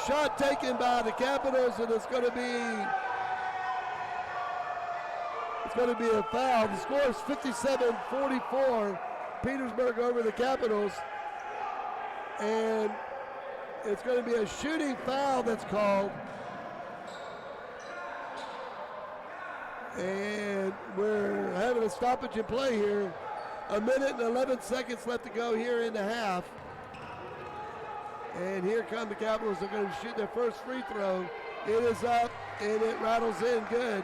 Shot taken by the Capitals, and it's going to be a foul. The score is 57-44. Petersburg over the Capitals. And it's going to be a shooting foul that's called. And we're having a stoppage in play here. 1 minute and 11 seconds left to go here in the half. And here come the Capitals. They're going to shoot their first free throw. It is up, and it rattles in good.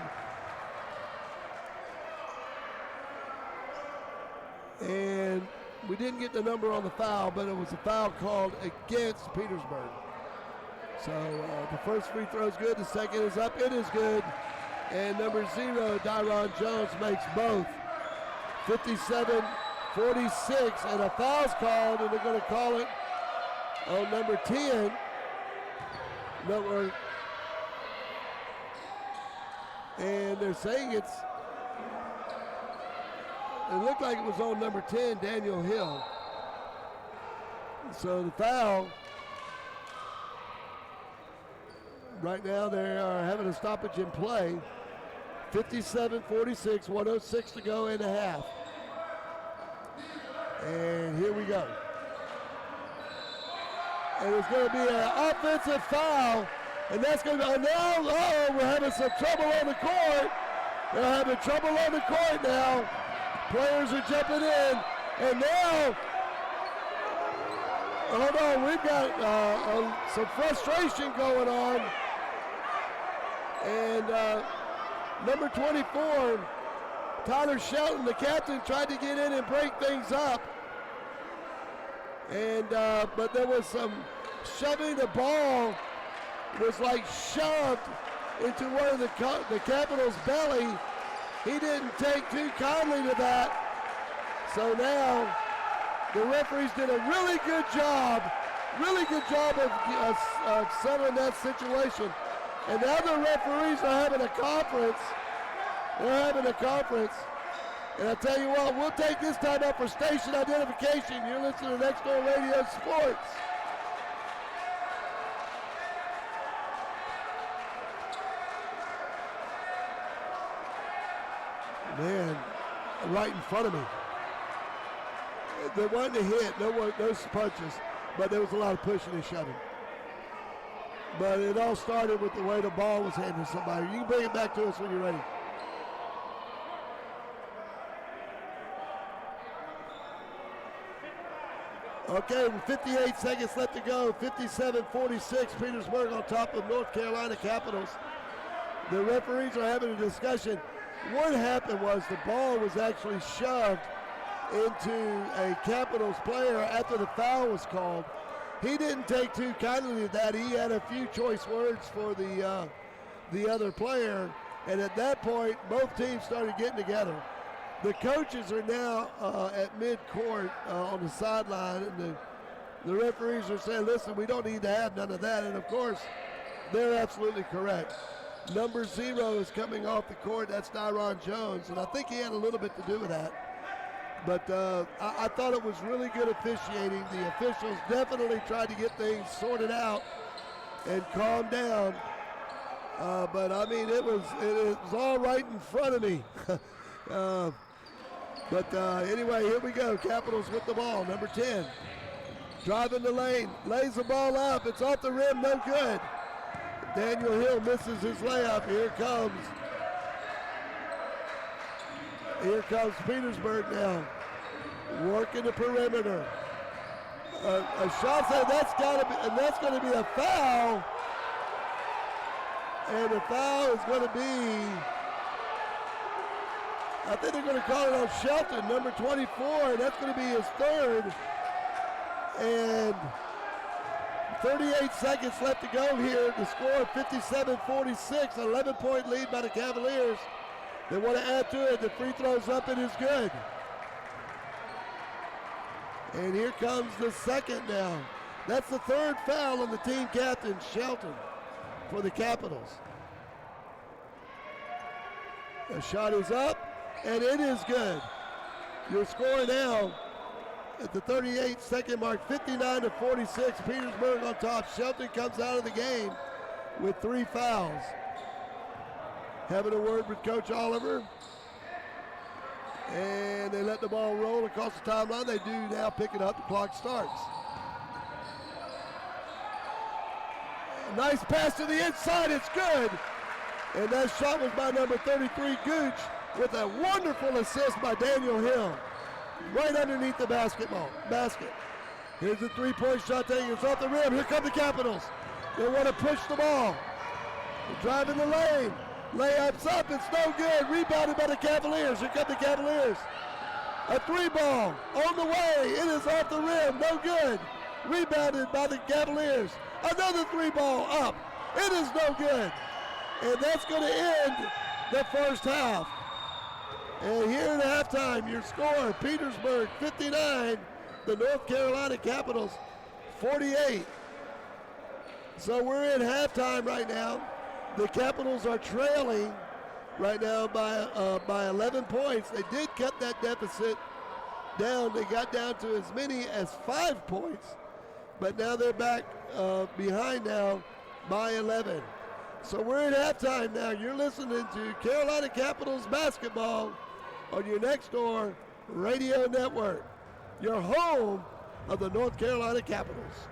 And we didn't get the number on the foul, but it was a foul called against Petersburg. So the first free throw is good. The second is up. It is good. And number 0, Dwayne Jones, makes both. 57-46, and a foul's called, and they're going to call it on number 10. And they're saying it looked like it was on number 10, Daniel Hill. So the foul, right now they are having a stoppage in play. 57-46, 1:06 to go in the half. And here we go. And it's going to be an offensive foul, and that's going to be, we're having some trouble on the court. They're having trouble on the court now. Players are jumping in, and now, hold on, we've got some frustration going on. And number 24, Tyler Shelton, the captain, tried to get in and break things up. And but there was some shoving. The ball was like shoved into one of the Capitals' belly. He didn't take too kindly to that. So now the referees did a really good job of settling that situation. And the other referees are having a conference. They're having a conference. And I tell you what, we'll take this time up for station identification. You're listening to Next Door Radio Sports. Man, right in front of me. They wanted to hit, no punches, but there was a lot of pushing and shoving. But it all started with the way the ball was handed to somebody. You can bring it back to us when you're ready. Okay, with 58 seconds left to go, 57-46, Petersburg on top of North Carolina Capitals. The referees are having a discussion. What happened was the ball was actually shoved into a Capitals player after the foul was called. He didn't take too kindly to that. He had a few choice words for the other player, and at that point, both teams started getting together. The coaches are now at mid-court on the sideline, and the referees are saying, listen, we don't need to have none of that, and of course, they're absolutely correct. Number 0 is coming off the court. That's Dwayne Jones, and I think he had a little bit to do with that. But I thought it was really good officiating. The officials definitely tried to get things sorted out and calm down. But I mean, it was all right in front of me. But anyway, here we go. Capitals with the ball. Number 10. Driving the lane. Lays the ball up. It's off the rim. No good. Daniel Hill misses his layup. Here comes Petersburg now. Working the perimeter. A shot said that's going to be a foul. And the foul is going to be, I think they're going to call it on Shelton, number 24, and that's going to be his third. And 38 seconds left to go here. The score 57-46, 11-point lead by the Cavaliers. They want to add to it. The free throw's up and is good. And here comes the second now. That's the third foul on the team captain, Shelton, for the Capitals. The shot is up, and it is good. Your score now at the 38-second mark, 59-46. Petersburg on top. Shelton comes out of the game with 3 fouls. Having a word with Coach Oliver. And they let the ball roll across the timeline. They do now pick it up. The clock starts. A nice pass to the inside. It's good. And that shot was by number 33, Gooch, with a wonderful assist by Daniel Hill. Right underneath the basket. Here's the three-point shot taken. It's off the rim. Here come the Capitals. They want to push the ball. They're driving the lane. Layups up, it's no good. Rebounded by the Cavaliers. Here come the Cavaliers. A 3-ball on the way. It is off the rim, no good. Rebounded by the Cavaliers. Another 3-ball up. It is no good. And that's going to end the first half. And here at halftime, your score, Petersburg 59, the North Carolina Capitals 48. So we're in halftime right now. The Capitals are trailing right now by 11 points. They did cut that deficit down. They got down to as many as 5 points, but now they're back behind now by 11. So we're at halftime now. You're listening to Carolina Capitals basketball on your Next Door Radio Network, your home of the North Carolina Capitals.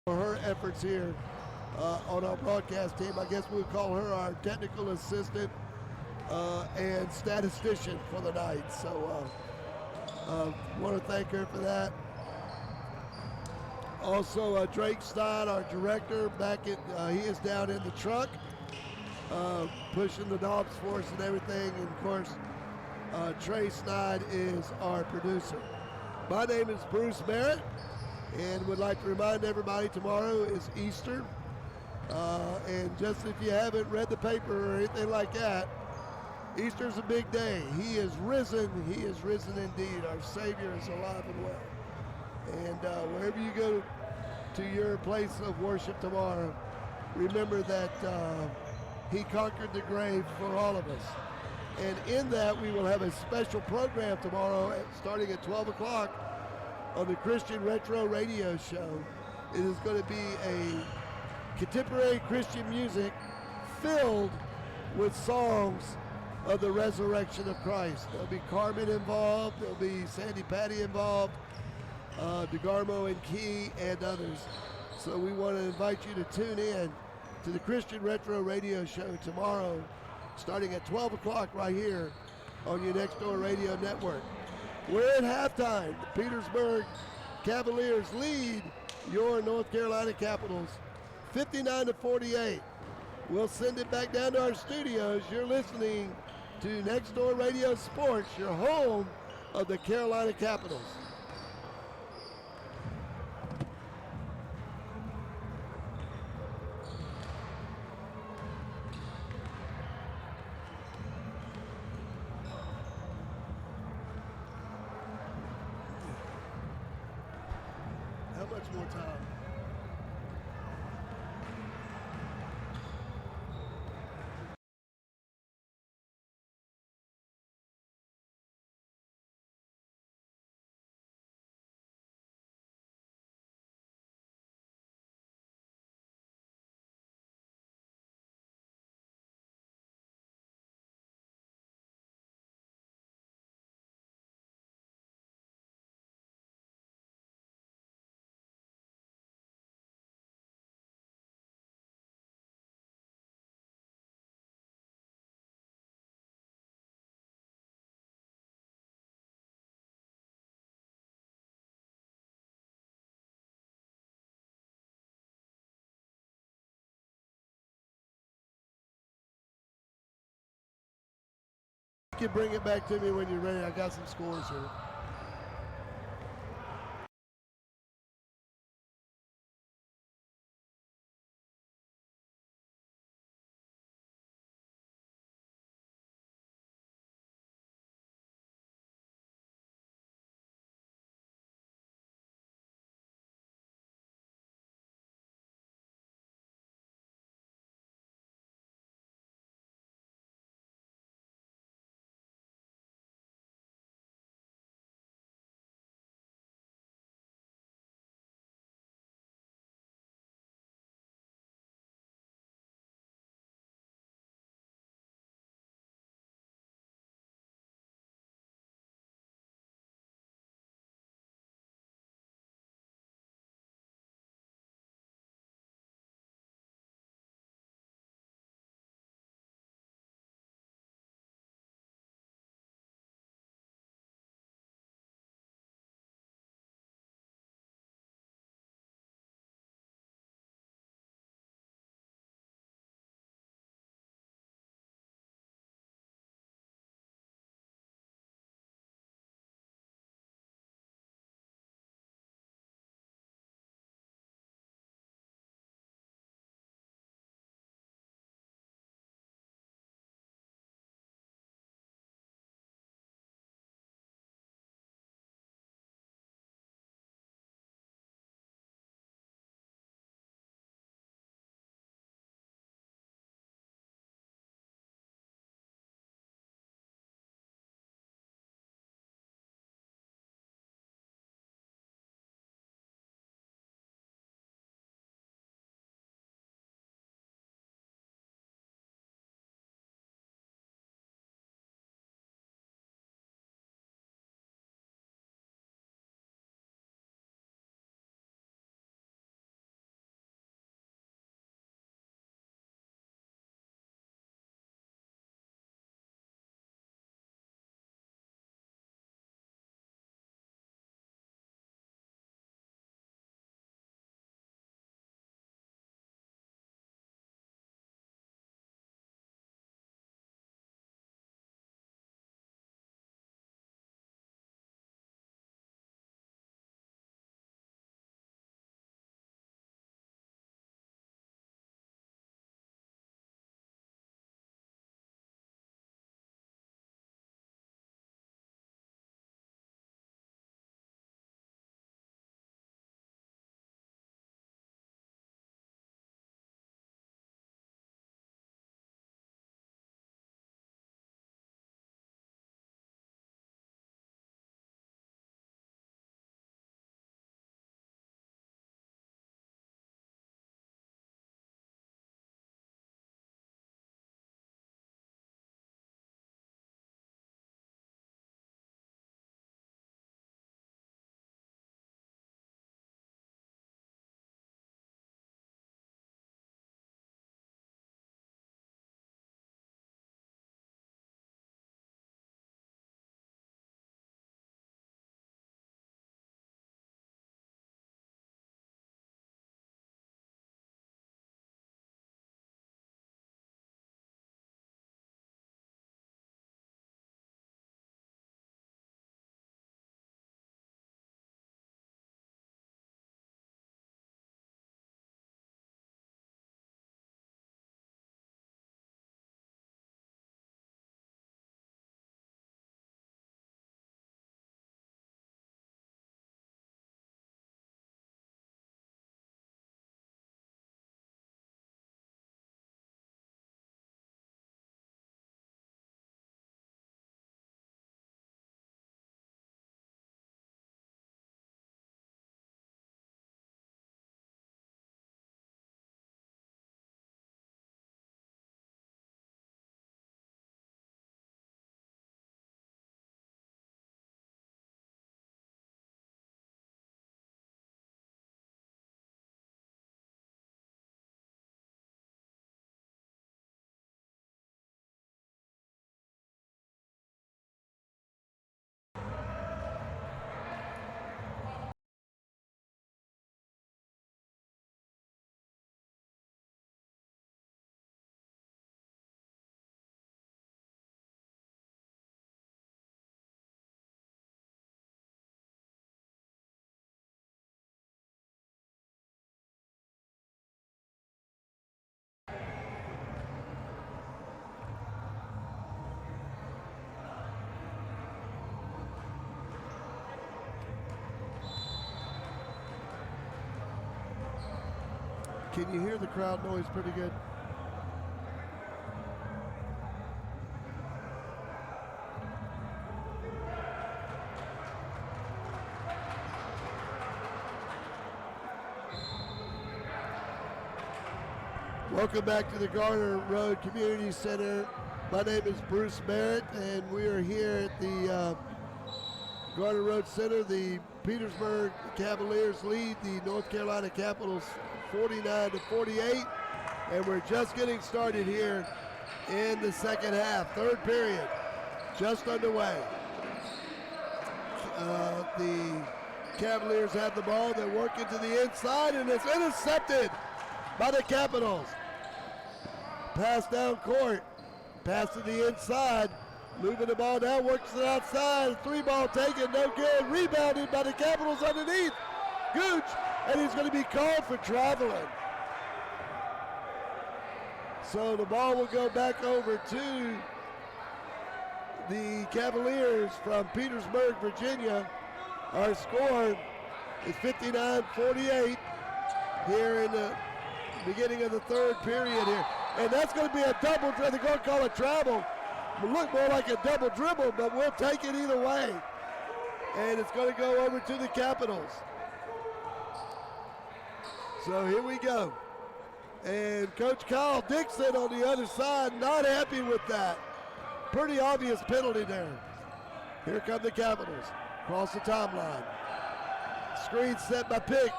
for her efforts here on our broadcast team. I guess we'll call her our technical assistant and statistician for the night. So want to thank her for that. Also, Drake Stein, our director, he is down in the truck, pushing the knobs for us and everything. And of course, Trey Snide is our producer. My name is Bruce Barrett, and would like to remind everybody tomorrow is Easter. And just if you haven't read the paper or anything like that, Easter's a big day. He is risen. He is risen indeed. Our Savior is alive and well. And wherever you go to your place of worship tomorrow, remember that he conquered the grave for all of us. And in that, we will have a special program tomorrow starting at 12 o'clock on the Christian Retro Radio Show. It is going to be a contemporary Christian music filled with songs of the resurrection of Christ. There'll be Carmen involved. There'll be Sandy Patty involved. DeGarmo and Key and others. So we want to invite you to tune in to the Christian Retro Radio Show tomorrow, starting at 12 o'clock right here on your Next Door Radio Network. We're at halftime. The Petersburg Cavaliers lead your North Carolina Capitals 59-48. We'll send it back down to our studios. You're listening to Next Door Radio Sports, your home of the Carolina Capitals. How much more time? You can bring it back to me when you're ready. I got some scores here. Can you hear the crowd noise pretty good? Welcome back to the Garner Road Community Center. My name is Bruce Barrett, and we are here at the Garner Road Center. The Petersburg Cavaliers lead the North Carolina Capitals 49-48, and we're just getting started here in the second half. Third period just underway. The Cavaliers have the ball. They work into the inside, and it's intercepted by the Capitals. Pass down court, pass to the inside, moving the ball down, works it outside, 3-ball taken, no good, rebounded by the Capitals underneath, Gooch, and he's going to be called for traveling. So the ball will go back over to the Cavaliers from Petersburg, Virginia. Our score is 59-48 here in the beginning of the third period here. And that's going to be a double, they're going to call it travel. It look more like a double dribble, but we'll take it either way. And it's going to go over to the Capitals. So here we go. And Coach Kyle Dixon on the other side, not happy with that. Pretty obvious penalty there. Here come the Capitals, across the timeline. Screen set by Pick.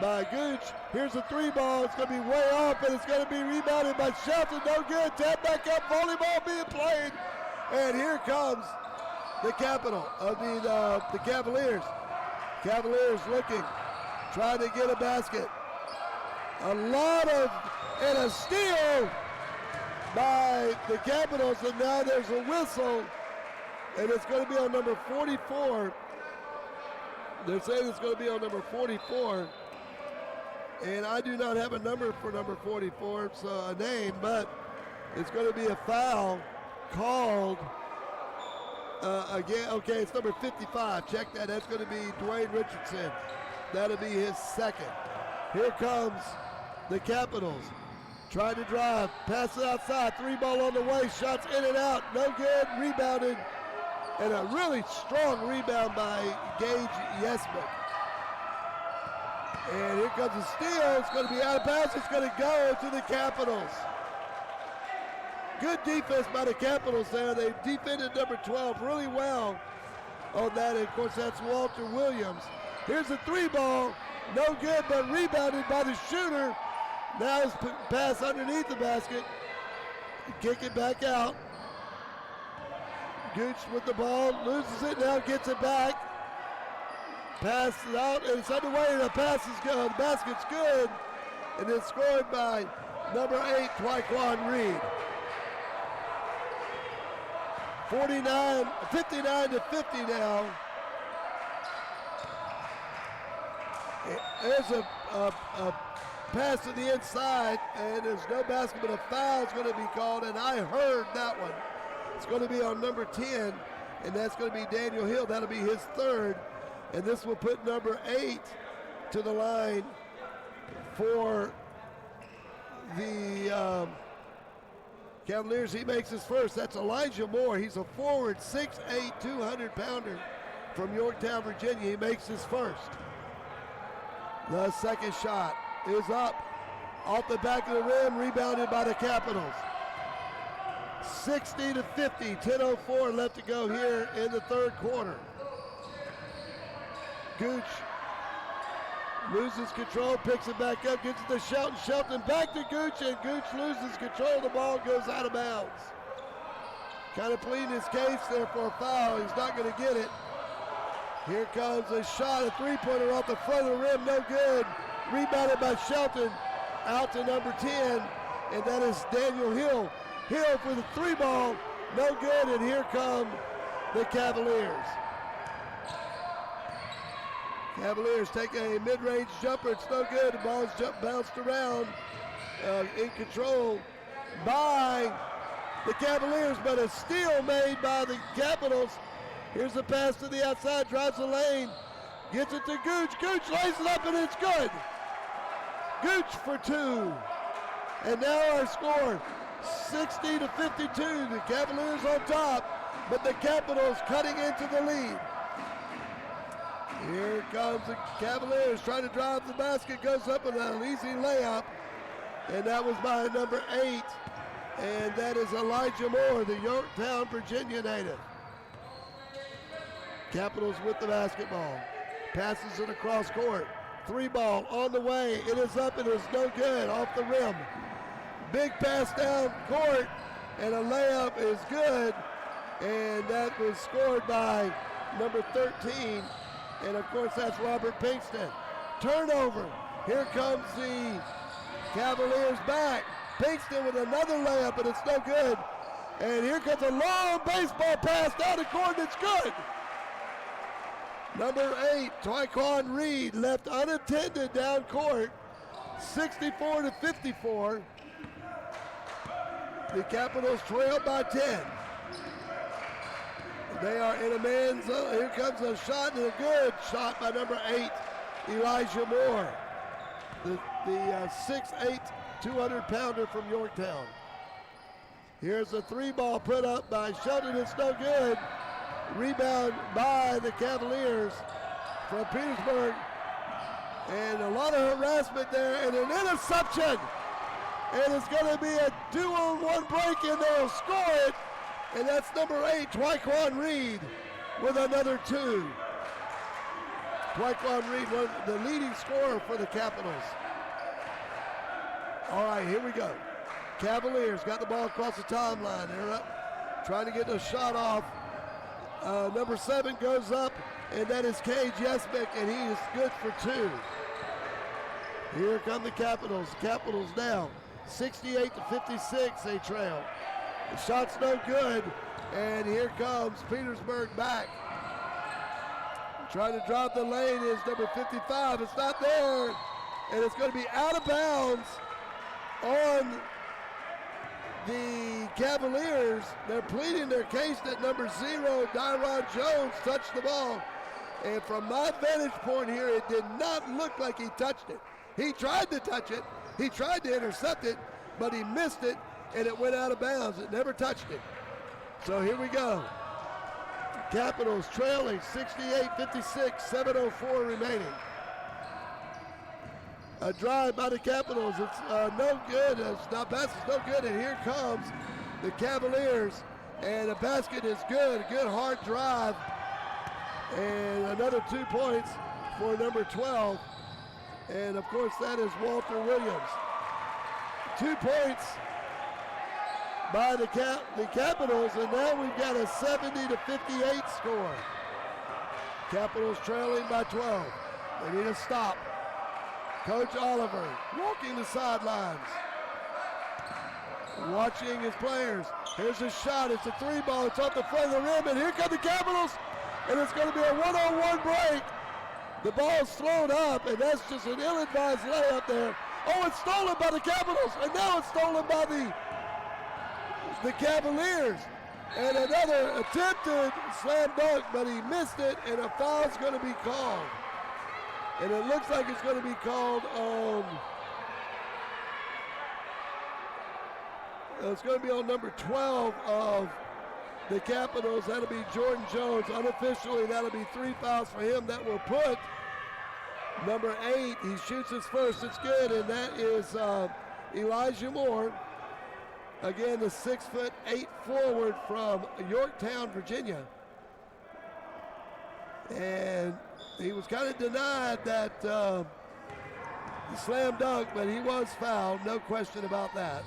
By Gooch. Here's a 3-ball. It's going to be way off, and it's going to be rebounded by Shelton. No good. Tap back up. Volleyball being played. And here comes the the Cavaliers. Cavaliers looking, trying to get a basket. And a steal by the Capitals, and now there's a whistle, and it's going to be on number 44. They're saying it's going to be on number 44. And I do not have a number for number 44, it's a name, but it's going to be a foul called again. Okay, it's number 55. Check that. That's going to be Dwayne Richardson. That'll be his second. Here comes the Capitals. Trying to drive, pass it outside, 3-ball on the way, shots in and out, no good, rebounded, and a really strong rebound by Gage Yesmick. And here comes a steal. It's going to be out of bounds. It's going to go to the Capitals. Good defense by the Capitals there. They defended number 12 really well on that. And of course, that's Walter Williams. Here's a 3-ball. No good, but rebounded by the shooter. Now it's pass underneath the basket. Kick it back out. Gooch with the ball. Loses it now. Gets it back. Pass it out, and it's underway. The pass is good. The basket's good, and it's scored by number 8, Twyquan Reed. 59-50 now. There's a pass to the inside, and there's no basket, but a foul is going to be called, and I heard that one. It's going to be on number 10, and that's going to be Daniel Hill. That'll be his third. And this will put number 8 to the line for the Cavaliers. He makes his first. That's Elijah Moore. He's a forward, 6'8", 200-pounder from Yorktown, Virginia. He makes his first. The second shot is up off the back of the rim, rebounded by the Capitals. 60-50, 10:04 left to go here in the third quarter. Gooch loses control, picks it back up, gets it to Shelton. Shelton back to Gooch, and Gooch loses control. The ball goes out of bounds. Kind of pleading his case there for a foul. He's not going to get it. Here comes a shot, a 3-pointer off the front of the rim, no good. Rebounded by Shelton, out to number 10, and that is Daniel Hill. Hill for the 3-ball, no good, and here come the Cavaliers. Cavaliers take a mid-range jumper. It's no good. The ball's bounced around in control by the Cavaliers, but a steal made by the Capitals. Here's the pass to the outside, drives the lane, gets it to Gooch. Gooch lays it up, and it's good. Gooch for two. And now our score, 60-52. The Cavaliers on top, but the Capitals cutting into the lead. Here comes the Cavaliers trying to drive the basket, goes up with an easy layup, and that was by number 8, and that is Elijah Moore, the Yorktown, Virginia native. Capitals with the basketball, passes it across court, 3 ball on the way, it is up, it is no good, off the rim. Big pass down court, and a layup is good, and that was scored by number 13. And of course, that's Robert Pinkston. Turnover. Here comes the Cavaliers back. Pinkston with another layup, but it's no good. And here comes a long baseball pass down the court, and it's good. Number 8, Tyquan Reed, left unattended down court. 64-54. The Capitals trail by 10. They are in a man's zone. Here comes a shot, and a good shot by number 8, Elijah Moore, the 6'8", 200-pounder from Yorktown. Here's a 3-ball put up by Shelton. It's no good. Rebound by the Cavaliers from Petersburg. And a lot of harassment there, and an interception. And it's going to be a 2-on-1 break, and they'll score it. And that's number 8, Tyquan Reed, with another 2. Tyquan Reed was the leading scorer for the Capitals. All right, here we go. Cavaliers got the ball across the timeline. They're up, trying to get a shot off. Number 7 goes up, and that is Cage Yesmick, and he is good for 2. Here come the Capitals. Capitals now, 68-56, they trail. The shot's no good, and here comes Petersburg back. Trying to drop the lane is number 55. It's not there, and it's going to be out of bounds on the Cavaliers. They're pleading their case that number 0, Dyron Jones, touched the ball. And from my vantage point here, it did not look like he touched it. He tried to touch it. He tried to intercept it, but he missed it, and it went out of bounds. It never touched it. So here we go. Capitals trailing 68-56, 7:04 remaining. A drive by the Capitals. It's no good. It's not pass. It's no good. And here comes the Cavaliers. And the basket is good. A good hard drive. And another 2 points for number 12. And of course that is Walter Williams. 2 points by the Capitals, and now we've got a 70-58 score. Capitals trailing by 12. They need a stop. Coach Oliver walking the sidelines, watching his players. Here's a shot. It's a 3-ball. It's off the front of the rim, and here come the Capitals, and it's going to be a 1-on-1 break. The ball's thrown up, and that's just an ill-advised layup there. Oh, it's stolen by the Capitals, and now it's stolen by the Cavaliers. And another attempted slam dunk, but he missed it, and a foul's going to be called. And it looks like it's going to be called on, it's going to be on number 12 of the Capitals. That'll be Jordan Jones. Unofficially, that'll be 3 fouls for him. That will put number 8. He shoots his first. It's good, and that is Elijah Moore. Again, the 6'8" forward from Yorktown, Virginia. And he was kind of denied that the slam dunk, but he was fouled, no question about that.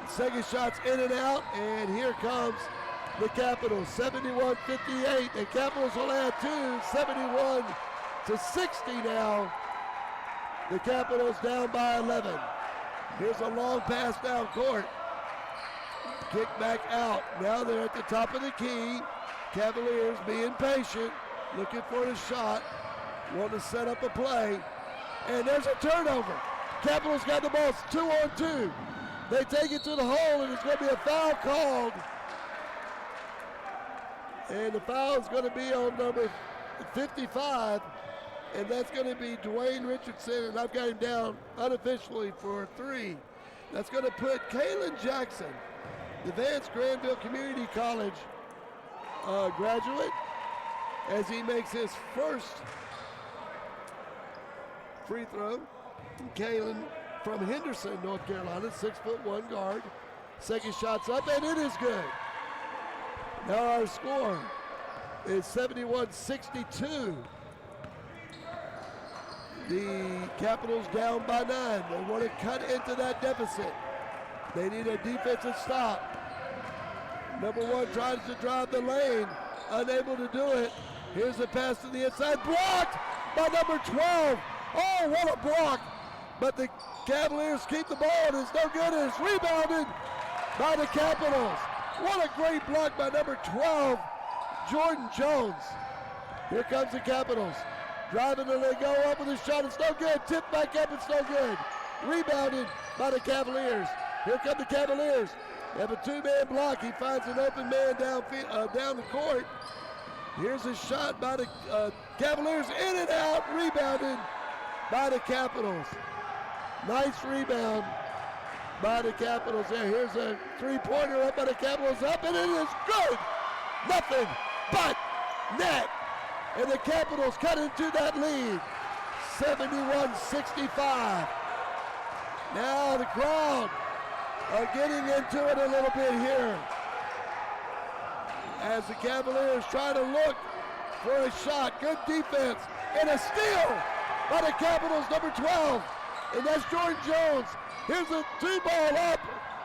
Second shot's in and out, and here comes the Capitals, 71-58. The Capitals will add 2, 71-60 now. The Capitals down by 11. Here's a long pass down court. Kick back out. Now they're at the top of the key. Cavaliers being patient, looking for the shot, wanting to set up a play. And there's a turnover. Capitals got the ball. It's 2-on-2. They take it to the hole, and it's going to be a foul called. And the foul is going to be on number 55. and that's going to be Dwayne Richardson, and I've got him down unofficially for 3. That's going to put Kalen Jackson, the Vance Granville Community College graduate, as he makes his first free throw. Kalen from Henderson, North Carolina, 6'1" guard. Second shot's up, and it is good. Now our score is 71-62. The Capitals down by 9. They want to cut into that deficit. They need a defensive stop. Number 1 tries to drive the lane, unable to do it. Here's a pass to the inside, blocked by number 12. Oh, what a block! But the Cavaliers keep the ball, and it's no good, and it's rebounded by the Capitals. What a great block by number 12, Jordan Jones. Here comes the Capitals. Driving and they go up with a shot, it's no good. Tipped back up, it's no good. Rebounded by the Cavaliers. Here come the Cavaliers. They have a 2-man block. He finds an open man down the court. Here's a shot by the Cavaliers, in and out, rebounded by the Capitals. Nice rebound by the Capitals there. Here's a 3-pointer up by the Capitals, up, and it is good. Nothing but net. And the Capitals cut into that lead, 71-65. Now the crowd are getting into it a little bit here, as the Cavaliers try to look for a shot. Good defense, and a steal by the Capitals, number 12, and that's Jordan Jones. Here's a 2-ball up.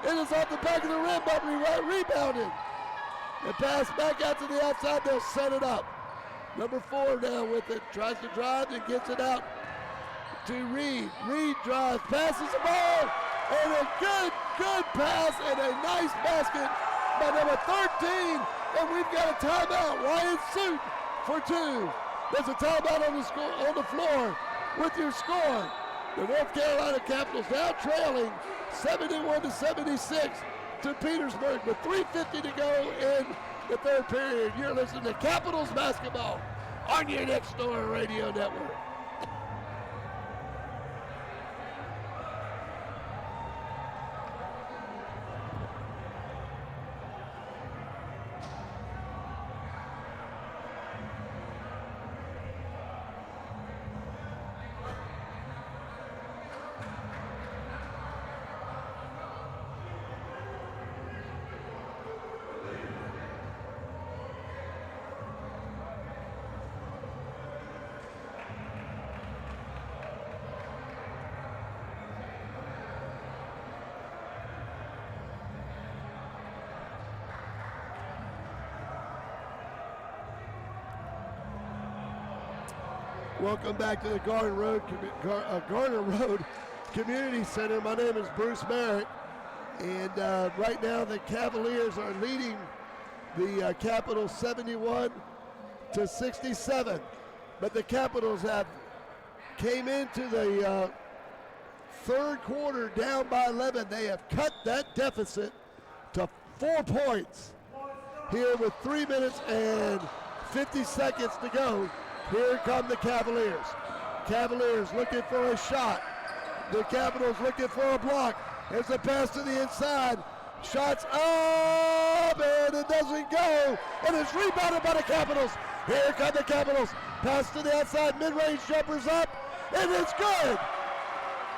It is off the back of the rim, but rebounded. The pass back out to the outside, they'll set it up. Number 4 now with it, tries to drive and gets it out to Reed. Reed drives, passes the ball, and a good pass and a nice basket by number 13. And we've got a timeout. Ryan Suit for 2. There's a timeout on the floor with your score. The North Carolina Capitals now trailing 71-76 to Petersburg with 3:50 to go in the third period. You're listening to Capitals basketball on your Next Door Radio Network. Welcome back to the Garner Road Community Center. My name is Bruce Merritt, and right now the Cavaliers are leading the Capitals 71-67. But the Capitals came into the third quarter down by 11. They have cut that deficit to 4 points here with 3 minutes and 50 seconds to go. Here come the Cavaliers. Cavaliers looking for a shot. The Capitals looking for a block. There's a pass to the inside. Shots up, and it doesn't go. And it's rebounded by the Capitals. Here come the Capitals. Pass to the outside. Mid-range jumpers up, and it's good.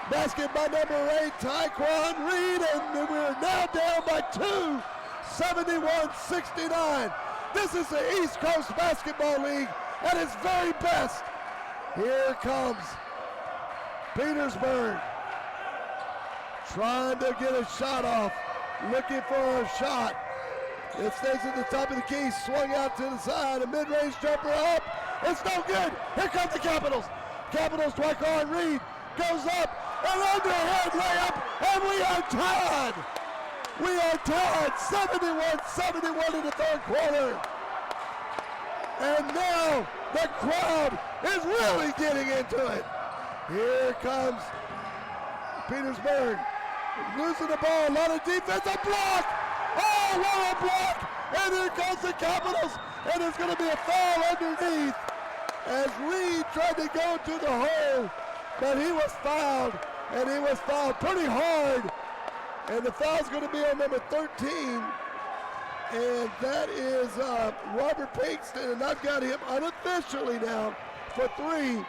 Basket by number 8, Tyquan Reed, and we're now down by 2, 71-69. This is the East Coast Basketball League at its very best. Here comes Petersburg, trying to get a shot off, looking for a shot. It stays at the top of the key, swung out to the side, a mid-range jumper up. It's no good. Here comes the Capitals. Capitals, Tyquan Reed goes up, an underhand layup, and we are tied. We are tied, 71-71 in the third quarter. And now the crowd is really getting into it. Here comes Petersburg, losing the ball, a lot of defense, a block! Oh, what a block! And here comes the Capitals, and there's going to be a foul underneath. as Reed tried to go to the hole, but he was fouled, and he was fouled pretty hard. And the foul's going to be on number 13, and that is Robert Pinkston, and I've got him unofficially now for 3,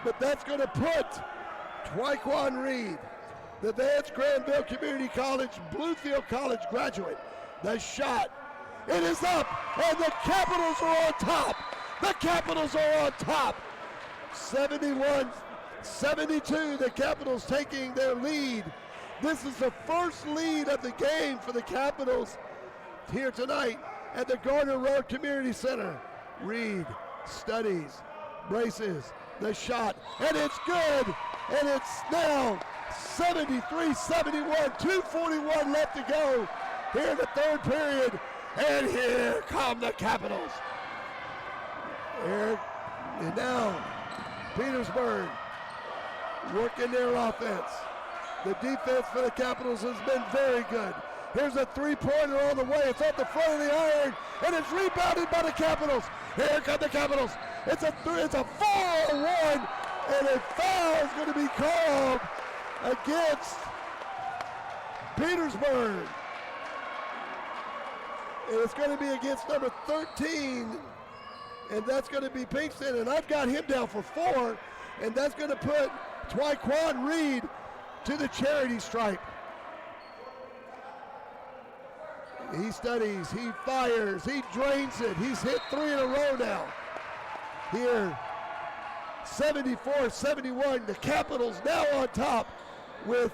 but that's going to put Twyquan Reed, the Vance Granville Community College, Bluefield College graduate. The shot, it is up, and the Capitals are on top. The Capitals are on top. 71-72, the Capitals taking their lead. This is the first lead of the game for the Capitals here tonight at the Garner Road Community Center. Reed studies, braces, the shot, and it's good. And it's now 73-71, 2:41 left to go here in the third period. And here come the Capitals. And now Petersburg working their offense. The defense for the Capitals has been very good. Here's a three-pointer on the way. It's at the front of the iron, and it's rebounded by the Capitals. Here come the Capitals. It's a 4-on-1, and a foul is going to be called against Petersburg. And it's going to be against number 13, and that's going to be Pinkston, and I've got him down for 4, and that's going to put Twyquan Reed to the charity stripe. He studies, he fires, he drains it. He's hit 3 in a row now. Here, 74-71, the Capitals now on top with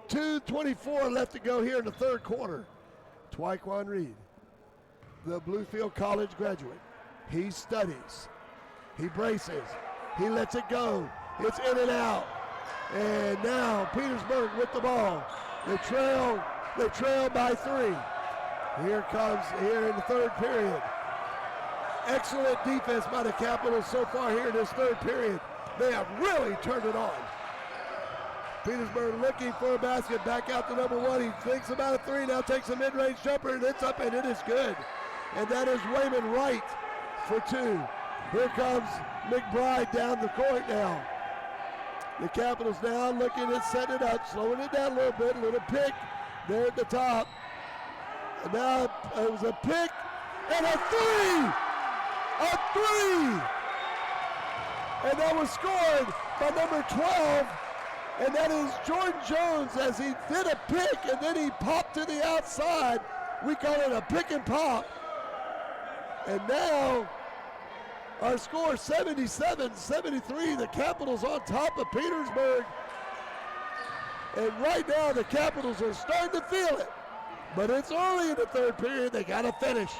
2:24 left to go here in the third quarter. Twyquan Reed, the Bluefield College graduate. He studies, he braces, he lets it go. It's in and out. And now Petersburg with the ball. They trail by 3. Here in the third period. Excellent defense by the Capitals so far here in this third period. They have really turned it on. Petersburg looking for a basket, back out to number 1. He thinks about a 3, now takes a mid-range jumper, and it's up, and it is good. And that is Wayman Wright for 2. Here comes McBride down the court now. The Capitals now looking at setting it up, slowing it down a little bit, a little pick there at the top. And now it was a pick and a 3! A 3! And that was scored by number 12, and that is Jordan Jones as he did a pick and then he popped to the outside. We call it a pick and pop. And now our score 77-73, the Capitals on top of Petersburg. And right now the Capitals are starting to feel it. But it's early in the third period, they gotta finish.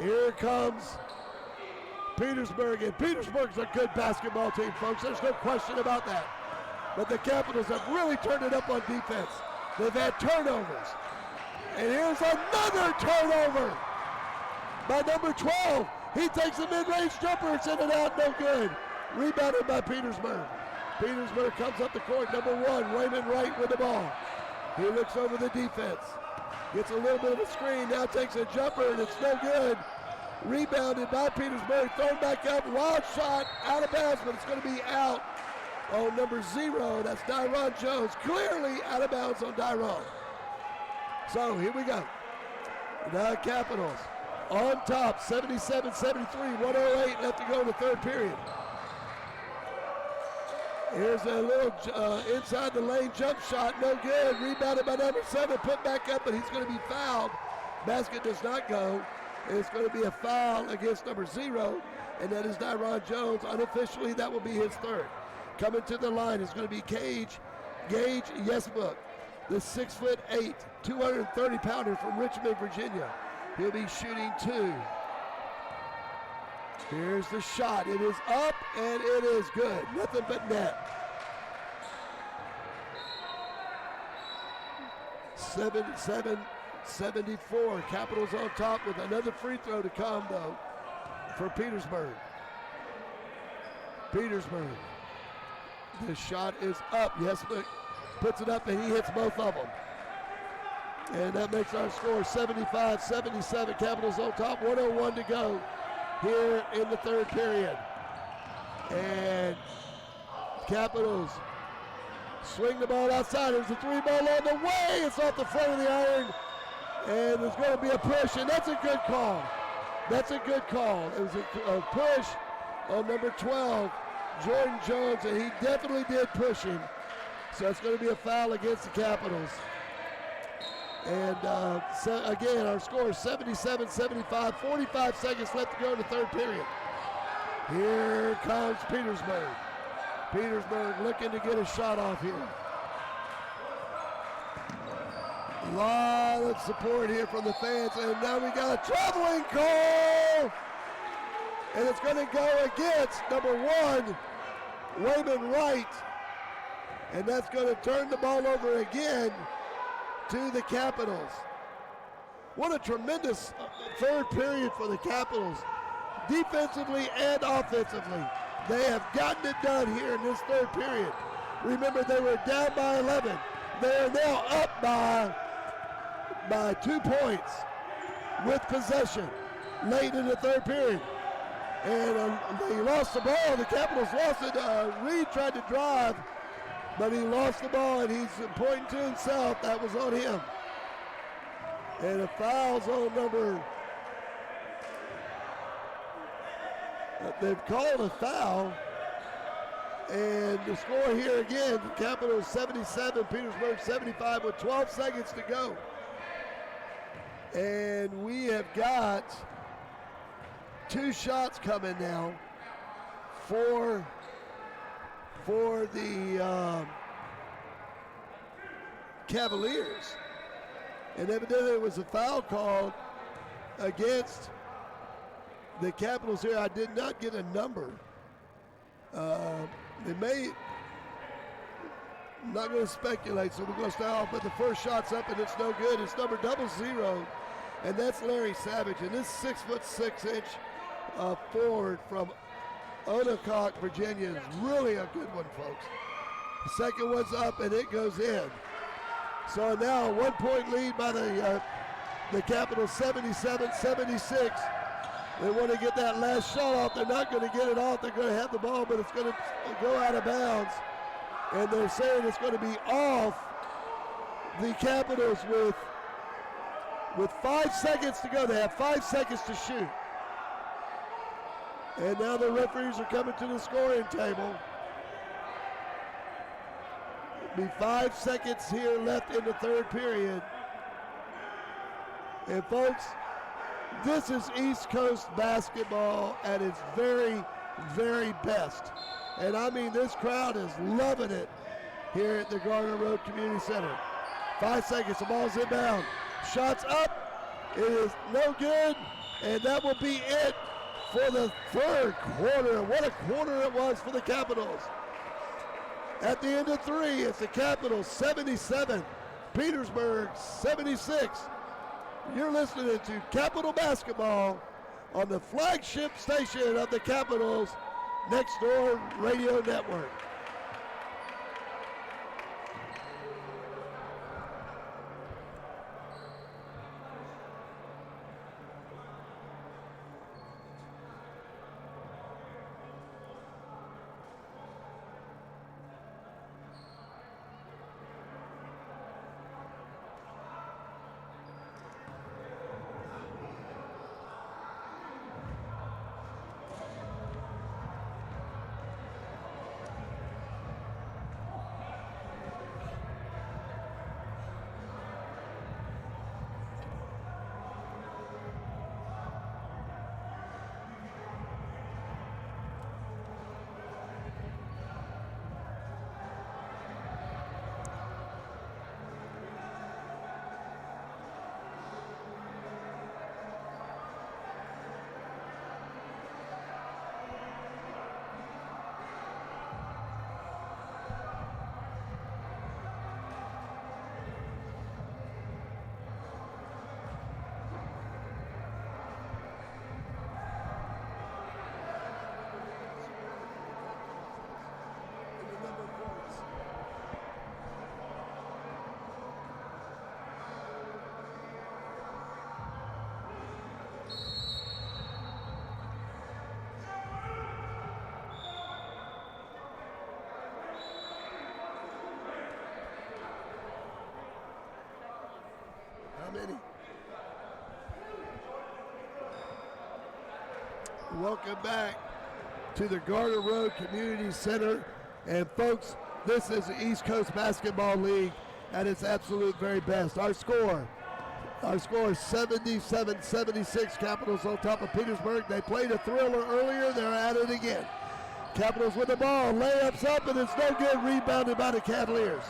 Here comes Petersburg, and Petersburg's a good basketball team, folks. There's no question about that. But the Capitals have really turned it up on defense. They've had turnovers. And here's another turnover by number 12. He takes a mid-range jumper, it's in and out, no good. Rebounded by Petersburg. Petersburg comes up the court, number 1, Wayman Wright with the ball. He looks over the defense. Gets a little bit of a screen, now takes a jumper, and it's no good. Rebounded by Petersburg, thrown back up, wild shot, out of bounds, but it's going to be out on number 0. That's Dyron Jones, clearly out of bounds on Dyron. So here we go. The Capitals on top, 77-73, 1:08 left to go in the third period. Here's a little inside the lane jump shot, no good. Rebounded by number 7, put back up, but he's going to be fouled. Basket does not go. It's going to be a foul against number 0, and that is Dyron Jones. Unofficially, that will be his third. Coming to the line is going to be Gage Yesbook, the 6'8", 230-pounder from Richmond, Virginia. He'll be shooting 2. Here's the shot. It is up, and it is good. Nothing but net. 77-74. Capitals on top with another free throw to come, though, for Petersburg. Petersburg. The shot is up. Yes, but puts it up, and he hits both of them. And that makes our score 75-77. Capitals on top, 1:01 to go here in the third period. And Capitals swing the ball outside. There's a three ball on the way. It's off the front of the iron. And there's going to be a push, and that's a good call. That's a good call. It was a push on number 12, Jordan Jones, and he definitely did push him. So it's going to be a foul against the Capitals. And again, our score is 77-75, 45 seconds left to go in the third period. Here comes Petersburg. Petersburg looking to get a shot off here. A lot of support here from the fans, and now we got a traveling call. And it's going to go against number 1, Wayman Wright. And that's going to turn the ball over again to the Capitals. What a tremendous third period for the Capitals, defensively and offensively. They have gotten it done here in this third period. Remember, they were down by 11. They are now up by 2 points with possession late in the third period. And they lost the ball. The Capitals lost it. Reed tried to drive, but he lost the ball, and he's pointing to himself. That was on him. And a foul's on number. They've called a foul. And the score here again, Capitals 77, Petersburg 75 with 12 seconds to go. And we have got 2 shots coming now for the Cavaliers. And evidently it was a foul called against the Capitals here. I did not get a number. They may, I'm not going to speculate, so we're going to start off, but the first shot's up and it's no good. It's number 00, and that's Larry Savage. And this 6'6" forward from Onacock, Virginia is really a good one, folks. The second one's up and it goes in. So now a 1 point lead by the Capitals, 77-76. They want to get that last shot off. They're not going to get it off. They're going to have the ball, but it's going to go out of bounds. And they're saying it's going to be off the Capitals with 5 seconds to go. They have 5 seconds to shoot. And now the referees are coming to the scoring table. It'll be 5 seconds here left in the third period. And folks, this is East Coast basketball at its very, very best. And I mean, this crowd is loving it here at the Garner Road Community Center. 5 seconds, the ball's inbound. Shots up, it is no good, and that will be it for the third quarter. What a quarter it was for the Capitals. At the end of 3, it's the Capitals 77, Petersburg 76. You're listening to Capital Basketball on the flagship station of the Capitals, Next Door Radio Network. Welcome back to the Garner Road Community Center. And folks, this is the East Coast Basketball League at its absolute very best. Our score is 77-76. Capitals on top of Petersburg. They played a thriller earlier. They're at it again. Capitals with the ball. Layups up, and it's no good. Rebounded by the Cavaliers.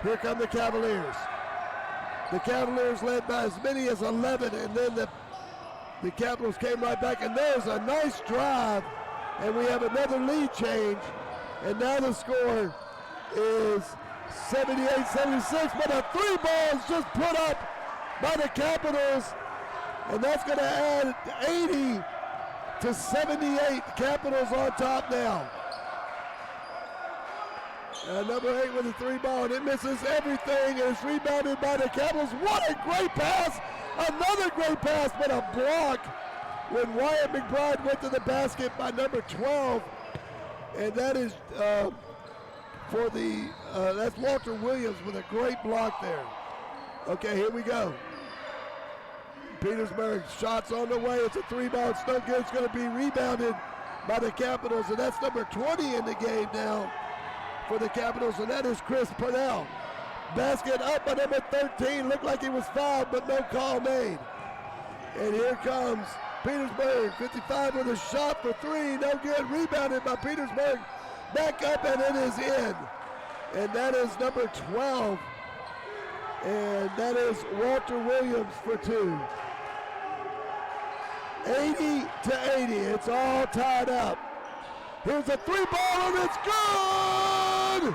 Here come the Cavaliers. The Cavaliers led by as many as 11, and then the Capitals came right back, and there's a nice drive, and we have another lead change, and now the score is 78-76, but a three ball is just put up by the Capitals, and that's going to add 80 to 78. Capitals on top now. Number 8 with a three ball, and it misses everything, and it's rebounded by the Capitals. What a great pass! Another great pass, but a block when Wyatt McBride went to the basket by number 12, and that is that's Walter Williams with a great block there. Okay, here we go. Petersburg shots on the way. It's a three ball. It's no good. It's going to be rebounded by the Capitals, and that's number 20 in the game now for the Capitals, and that is Chris Purnell. Basket up by number 13. Looked like he was fouled, but no call made. And here comes Petersburg. 55 with a shot for three. No good. Rebounded by Petersburg. Back up, and it is in. And that is number 12. And that is Walter Williams for two. 80 to 80. It's all tied up. Here's a three ball, and it's good!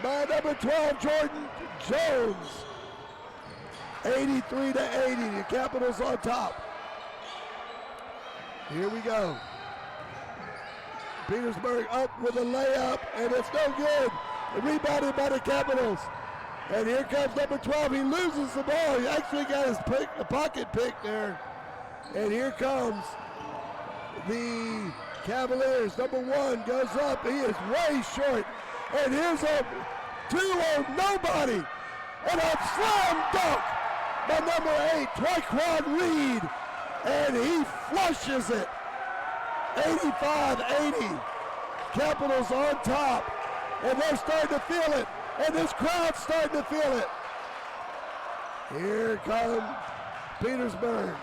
By number 12, Jordan Jones. 83 to 80. The Capitals on top. Here we go. Petersburg up with a layup, and it's no good. Rebounded by the Capitals. And here comes number 12. He loses the ball. He actually got his pocket pick there. And here comes the Cavaliers. Number 1 goes up. He is way short. And here's a 2-0 nobody. And a slam dunk by number 8, Twyquan Reed. And he flushes it. 85-80. Capitals on top. And they're starting to feel it. And this crowd's starting to feel it. Here come Petersburg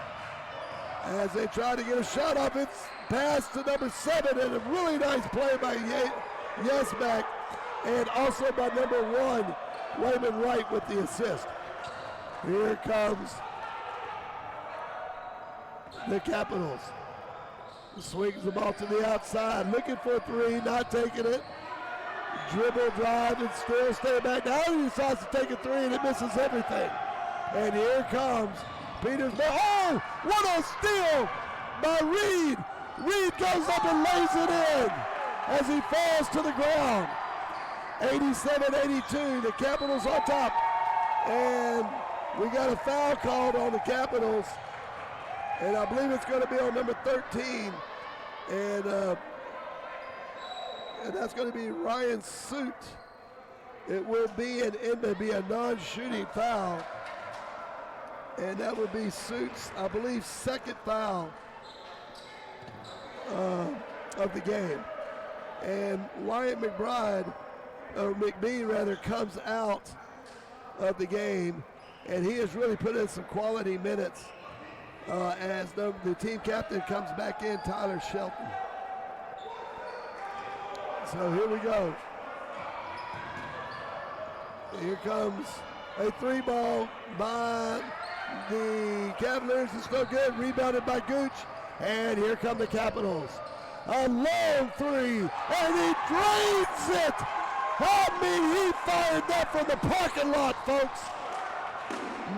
as they try to get a shot off. It's pass to number 7, and a really nice play by Yesback, and also by number 1, Wayman Wright with the assist. Here comes the Capitals. Swings the ball to the outside, looking for a three, not taking it. Dribble, drive, and still stay back. Now he decides to take a three, and it misses everything. And here comes Petersburg. Oh, what a steal by Reed. Reed goes up and lays it in as he falls to the ground. 87-82, the Capitals on top. And we got a foul called on the Capitals. And I believe it's going to be on number 13. And that's going to be Ryan Suit. It will be a non-shooting foul. And that would be Suit's, I believe, second foul of the game. And Wyatt McBee rather, comes out of the game, and he has really put in some quality minutes as the team captain comes back in, Tyler Shelton. So here we go. Here comes a three ball by the Cavaliers. It's no good. Rebounded by Gooch. And here come the Capitals. A long three. And he drains it. I mean, he fired that from the parking lot, folks.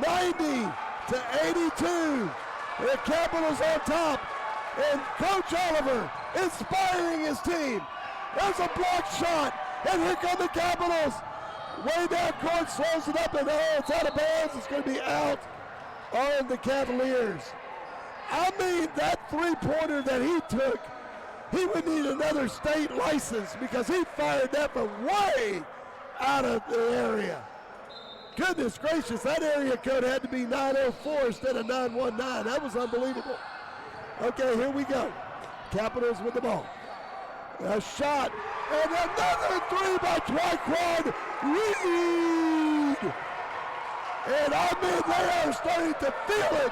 90 to 82. The Capitals on top. And Coach Oliver inspiring his team. There's a block shot. And here come the Capitals. Way down court, slows it up, and it's out of bounds. It's going to be out on the Cavaliers. I mean, that three-pointer that he took, he would need another state license because he fired that from way out of the area. Goodness gracious, that area code had to be 904 instead of 919. That was unbelievable. Okay, here we go. Capitals with the ball. A shot, and another three by Twyquan Reed. And I mean, they are starting to feel it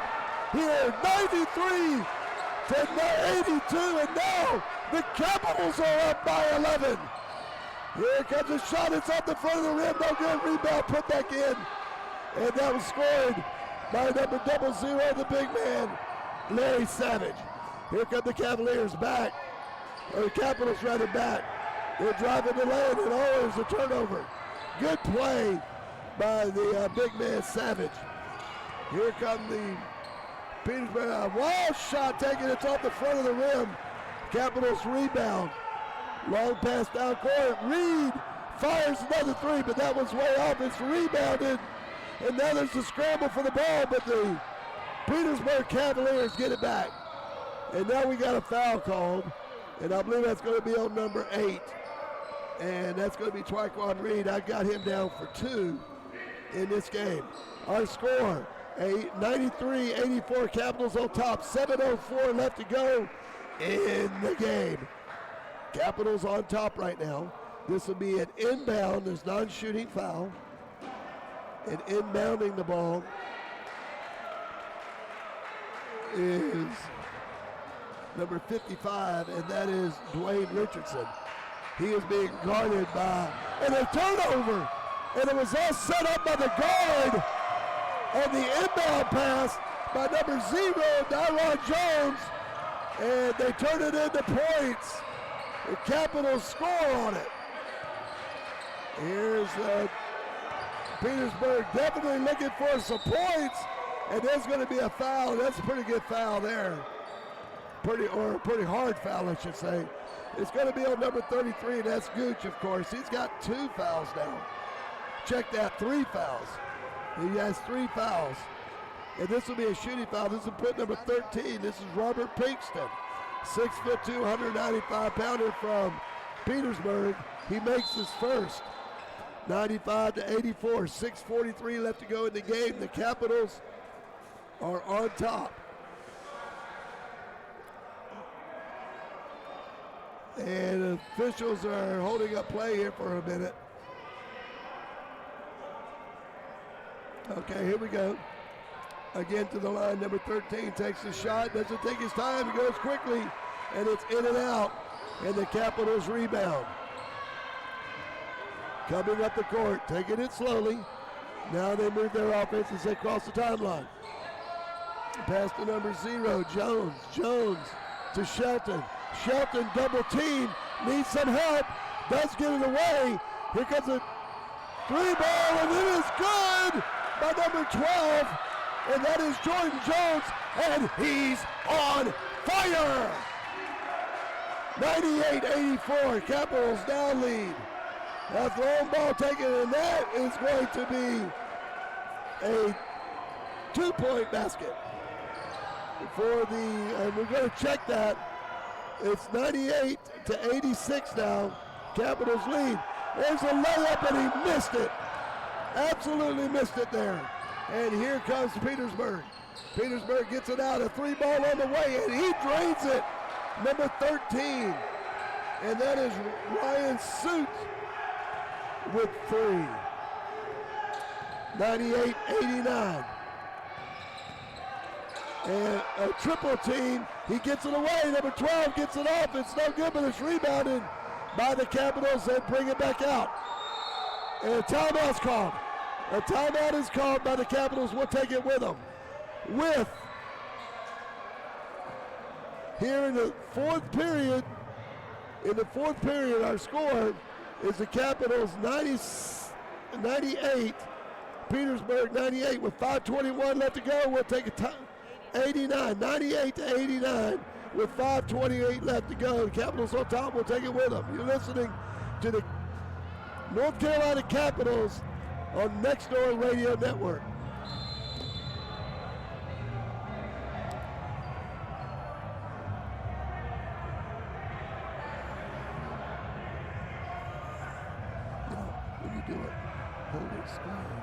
here. 93 to 82, and now the Capitals are up by 11. Here comes a shot. It's off the front of the rim. No good. Rebound put back in. And that was scored by number 00, the big man, Larry Savage. Here come the Cavaliers back. Or the Capitals rather back. They're driving the lane, and there's a turnover. Good play by the big man Savage. Here come the Petersburg. Wild shot taken. It's off the front of the rim. Capitals rebound. Long pass down court. Reed fires another three, but that was way off. It's rebounded. And now there's a scramble for the ball, but the Petersburg Cavaliers get it back. And now we got a foul called. And I believe that's going to be on number 8. And that's going to be Twyquan Reed. I got him down for 2 in this game. Our score, 93-84, Capitals on top. 7:04 left to go in the game. Capitals on top right now. This will be an inbound. There's non-shooting foul. And inbounding the ball is number 55, and that is Dwayne Richardson. He is being guarded by, and a turnover. And it was all set up by the guard on the inbound pass by number 0, Dyron Jones. And they turn it into points. The Capitals score on it. Here's Petersburg definitely looking for some points. And there's going to be a foul. That's a pretty good foul there. Pretty hard foul, I should say. It's going to be on number 33, and that's Gooch, of course. He's got 2 fouls now. Check that, 3 fouls. He has 3 fouls. And this will be a shooting foul. This will put number 13. This is Robert Pinkston, 6'2", 195-pounder from Petersburg. He makes his first. 95 to 84, 6:43 left to go in the game. The Capitals are on top. And officials are holding up play here for a minute. Okay, here we go. Again to the line, number 13 takes the shot, doesn't take his time, he goes quickly, and it's in and out, and the Capitals rebound. Coming up the court, taking it slowly. Now they move their offense as they cross the timeline. Pass to number 0, Jones. Jones to Shelton. Shelton double team, needs some help, does get it away. Here comes a 3-ball, and it is good by number 12, and that is Jordan Jones, and he's on fire. 98-84, Capitals now lead. That long ball taken, and that is going to be a 2-point basket for the, and we're going to check that. It's 98 to 86 now. Capitals lead. There's a layup, and he missed it. Absolutely missed it there. And here comes Petersburg. Petersburg gets it out, a 3-ball on the way, and he drains it. Number 13, and that is Ryan Suit with 3. 98-89. And a triple team. He gets it away. Number 12 gets it off. It's no good, but it's rebounded by the Capitals and bring it back out. And a timeout's called. A timeout is called by the Capitals. We'll take it with them. With here in the fourth period, our score is the Capitals 98, Petersburg 98 with 5:21 left to go. We'll take a time. 98 to 89 with 5:28 left to go. The Capitals on top. We'll take it with them. You're listening to the North Carolina Capitals on Next Door Radio Network. When you do it, hold it square.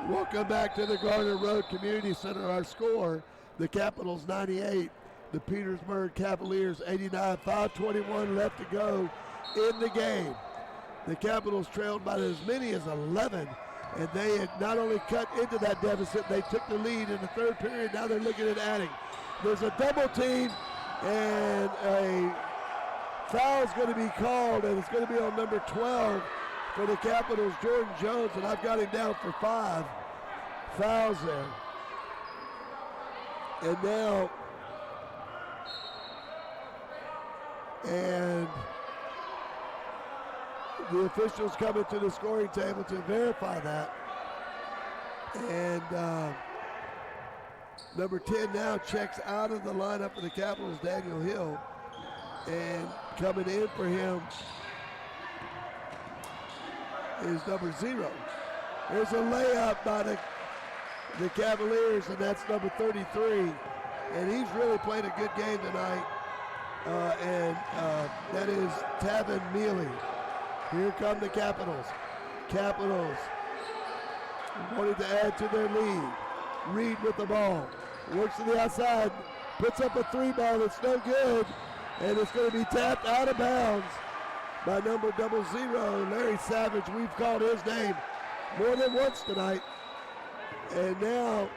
Welcome back to the Garner Road Community Center. Our score, the Capitals 98, the Petersburg Cavaliers 89, 5:21 left to go in the game. The Capitals trailed by as many as 11, and they had not only cut into that deficit, they took the lead in the third period. Now they're looking at adding. There's a double team, and a foul's going to be called, and it's going to be on number 12 for the Capitals, Jordan Jones, and I've got him down for 5 fouls there. And now, and the officials coming to the scoring table to verify that. And number 10 now checks out of the lineup for the Capitals, Daniel Hill. And coming in for him is number 0. There's a layup by the Cavaliers, and that's number 33. And he's really played a good game tonight. That is Tavin Mealy. Here come the Capitals. Capitals wanting to add to their lead. Reed with the ball. Works to the outside. Puts up a 3-ball that's no good. And it's going to be tapped out of bounds by number 00, Larry Savage. We've called his name more than once tonight. And now,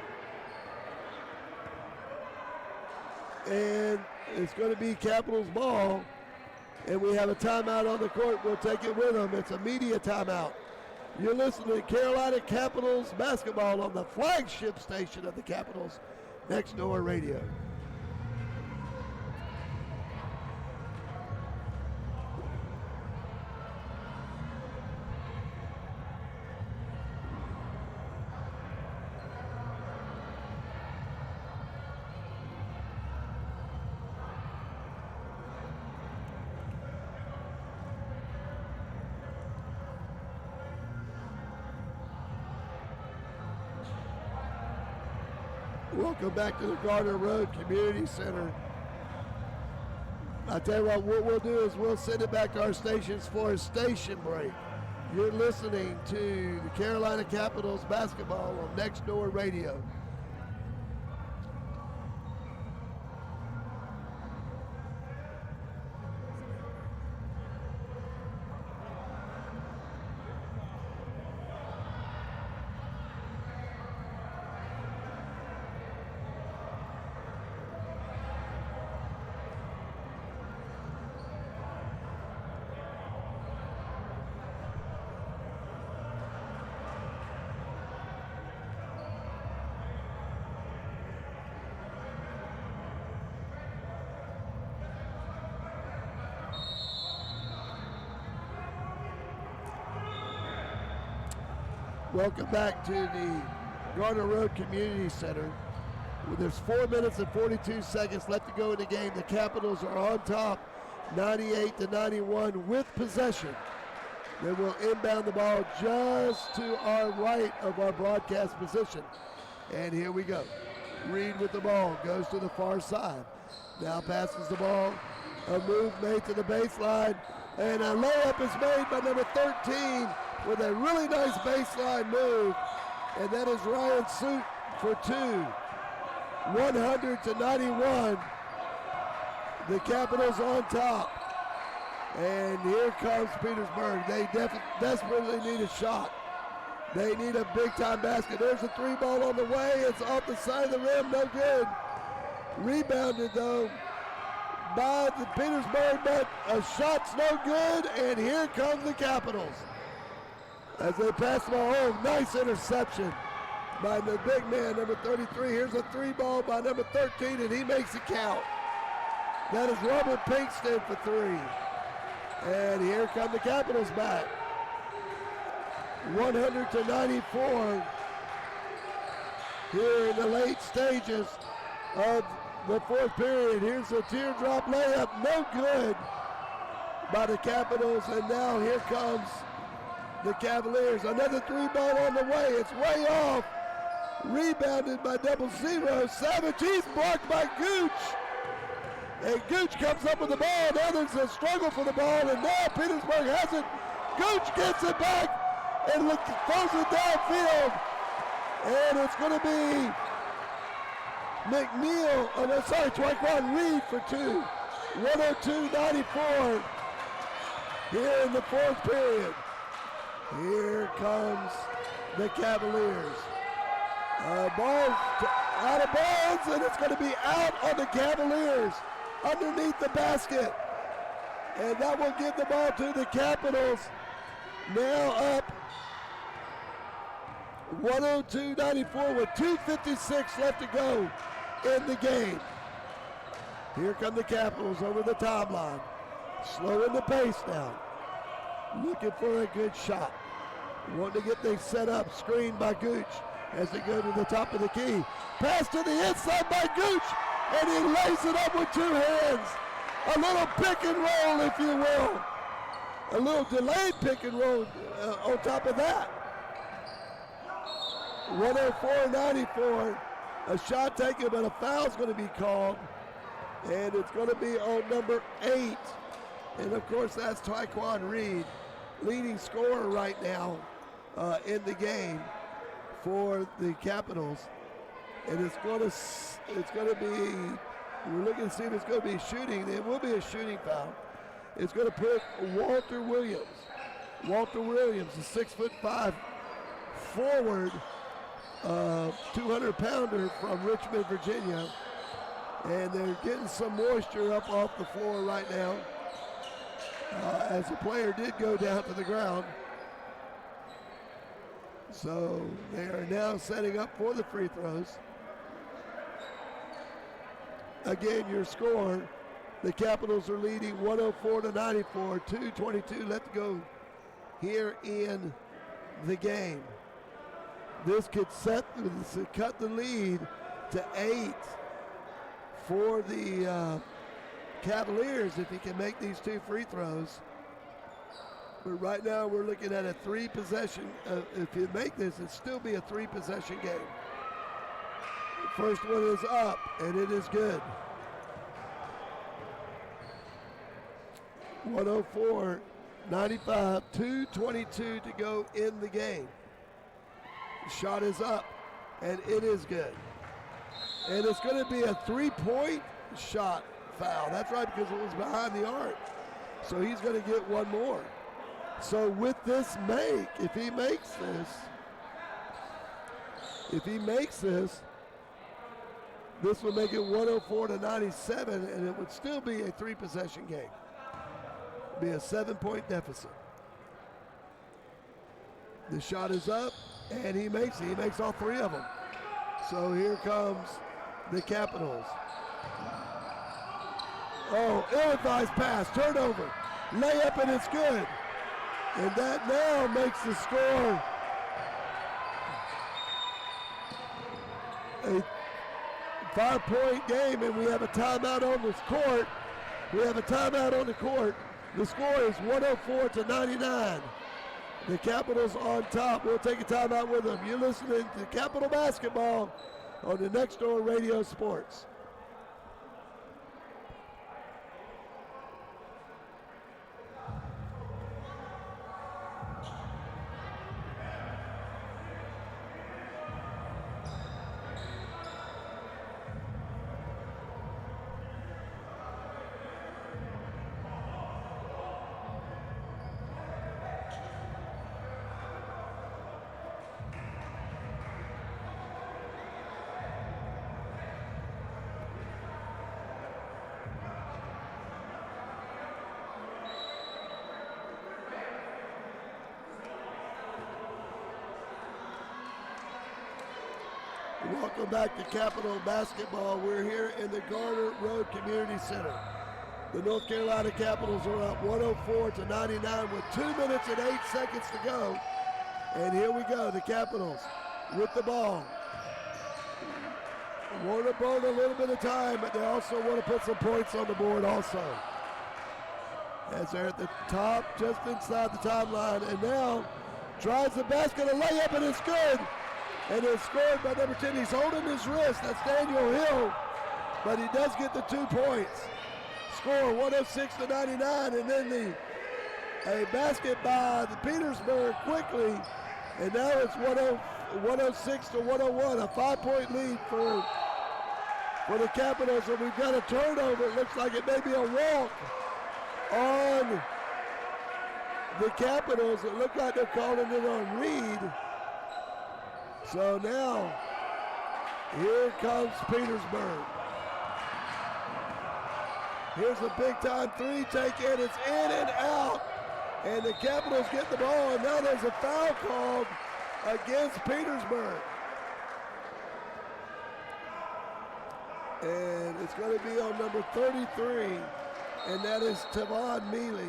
and it's going to be Capitals ball. And we have a timeout on the court. We'll take it with them. It's a media timeout. You're listening to Carolina Capitals basketball on the flagship station of the Capitals, Next Door Radio. Welcome back to the Garner Road Community Center. I tell you what we'll do is we'll send it back to our stations for a station break. You're listening to the Carolina Capitals basketball on Next Door Radio. Welcome back to the Garner Road Community Center. There's 4 minutes and 42 seconds left to go in the game. The Capitals are on top, 98-91 with possession. They will inbound the ball just to our right of our broadcast position. And here we go. Reed with the ball, goes to the far side. Now passes the ball. A move made to the baseline. And a layup is made by number 13 with a really nice baseline move. And that is Ryan Suit for 2. 100-91. The Capitals on top. And here comes Petersburg. They desperately need a shot. They need a big-time basket. There's a 3-ball on the way. It's off the side of the rim. No good. Rebounded, though, by the Petersburg, but a shot's no good. And here comes the Capitals. As they pass the ball home, nice interception by the big man, number 33. Here's a 3-ball by number 13, and he makes it count. That is Robert Pinkston for 3. And here come the Capitals back. 100-94 here in the late stages of the fourth period. Here's a teardrop layup, no good by the Capitals. And now here comes the Cavaliers. Another 3-ball on the way. It's way off. Rebounded by 00. Savage, he's blocked by Gooch. And Gooch comes up with the ball. Now there's a struggle for the ball, and now Petersburg has it. Gooch gets it back and throws it downfield. And it's going to be Taekwon Reed for two. 102-94 here in the fourth period. Here comes the Cavaliers. Ball out of bounds, and it's going to be out on the Cavaliers underneath the basket. And that will give the ball to the Capitals. Now up 102-94 with 2:56 left to go in the game. Here come the Capitals over the timeline. Slowing the pace down. Looking for a good shot. Wanting to get things set up. Screened by Gooch as they go to the top of the key. Pass to the inside by Gooch. And he lays it up with two hands. A little pick and roll, if you will. A little delayed pick and roll on top of that. 104-94. A shot taken, but a foul's going to be called. And it's going to be on number 8. And of course, that's Taekwon Reed, leading scorer right now in the game for the Capitals. And it's going to be, we're looking to see if it's going to be shooting. It will be a shooting foul. It's going to put Walter Williams, a 6'5" forward, 200-pounder from Richmond, Virginia. And they're getting some moisture up off the floor right now as the player did go down to the ground. So they are now setting up for the free throws. Again, your score, the Capitals are leading 104-94, 2:22 left to go here in the game. This could cut the lead to 8 for the Cavaliers if he can make these two free throws. But right now we're looking at a 3-possession. If you make this, it'd still be a 3-possession game. The first one is up, and it is good. 104-95, 2:22 to go in the game. The shot is up, and it is good. And it's going to be a 3-point shot foul. That's right, because it was behind the arc. So he's going to get one more. So with this make, if he makes this, this would make it 104-97, and it would still be a 3-possession game. Be a 7-point deficit. The shot is up, and he makes it. He makes all 3 of them. So here comes the Capitals. Oh, ill-advised pass, turnover, layup, and it's good. And that now makes the score a 5-point game, and we have a timeout on this court. The score is 104-99. The Capitals on top. We'll take a timeout with them. You're listening to Capital Basketball on the Next Door Radio Sports. Welcome back to Capital Basketball. We're here in the Garner Road Community Center. The North Carolina Capitals are up 104-99 with 2 minutes and 8 seconds to go. And here we go, the Capitals with the ball. Want to burn a little bit of time, but they also want to put some points on the board also. As they're at the top, just inside the timeline, and now drives the basket, a layup, and it's good. And it's scored by number 10. He's holding his wrist. That's Daniel Hill. But he does get the 2 points. Score 106-99. And then a basket by the Petersburg quickly. And now it's 106 to 101, a 5-point lead for the Capitals, and we've got a turnover. It looks like it may be a walk on the Capitals. It looked like they're calling it on Reed. So now, here comes Petersburg. Here's a big-time three taken. It's in and out. And the Capitals get the ball, and now there's a foul called against Petersburg. And it's going to be on number 33, and that is Tavon Mealy.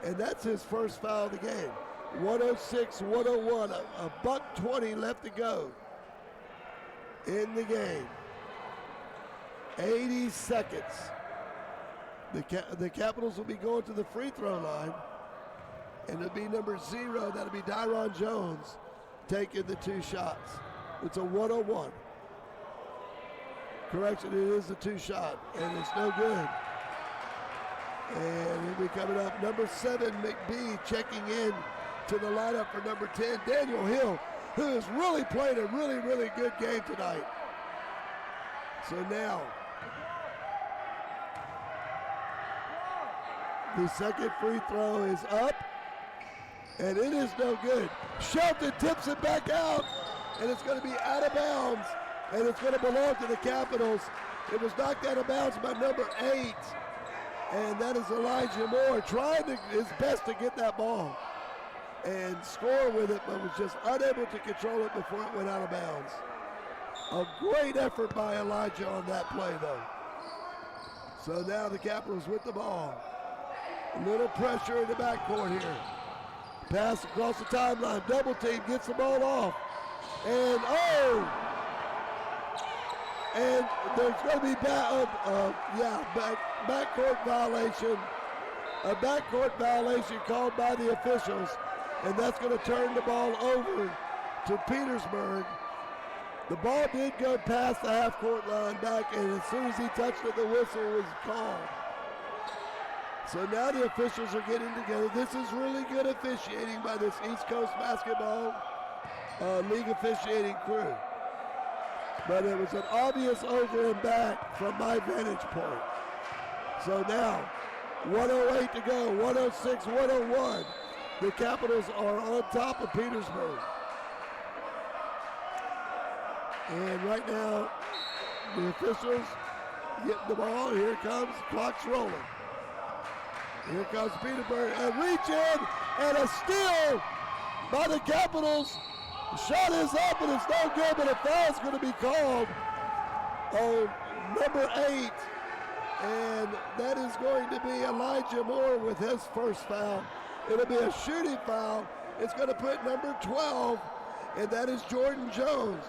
And that's his first foul of the game. 106-101, a buck 20 left to go in the game. 80 seconds. The Capitals will be going to the free throw line, and it'll be number 0, that'll be Dyron Jones, taking the 2 shots. It's a 101. Correction, it is a 2-shot, and it's no good. And he'll be coming up. Number 7, McBee, checking in to the lineup for number 10, Daniel Hill, who has really played a really, really good game tonight. So now, the second free throw is up, and it is no good. Shelton tips it back out, and it's going to be out of bounds, and it's going to belong to the Capitals. It was knocked out of bounds by number 8, and that is Elijah Moore, trying his best to get that ball and score with it, but was just unable to control it before it went out of bounds. A great effort by Elijah on that play, though. So now the Capitals with the ball. A little pressure in the backcourt here. Pass across the timeline. Double team, gets the ball off. And and there's going to be backcourt violation. A backcourt violation called by the officials. And that's going to turn the ball over to Petersburg. The ball did go past the half-court line back, and as soon as he touched it, the whistle was called. So now the officials are getting together. This is really good officiating by this East Coast Basketball League officiating crew. But it was an obvious over and back from my vantage point. So now, 108 to go, 106, 101. The Capitals are on top of Petersburg. And right now, the officials get the ball. Here it comes, clock's rolling. Here comes Petersburg, and reach in, and a steal by the Capitals. The shot is up, and it's no good, but a foul's going to be called on number 8. And that is going to be Elijah Moore with his first foul. It'll be a shooting foul. It's going to put number 12, and that is Jordan Jones,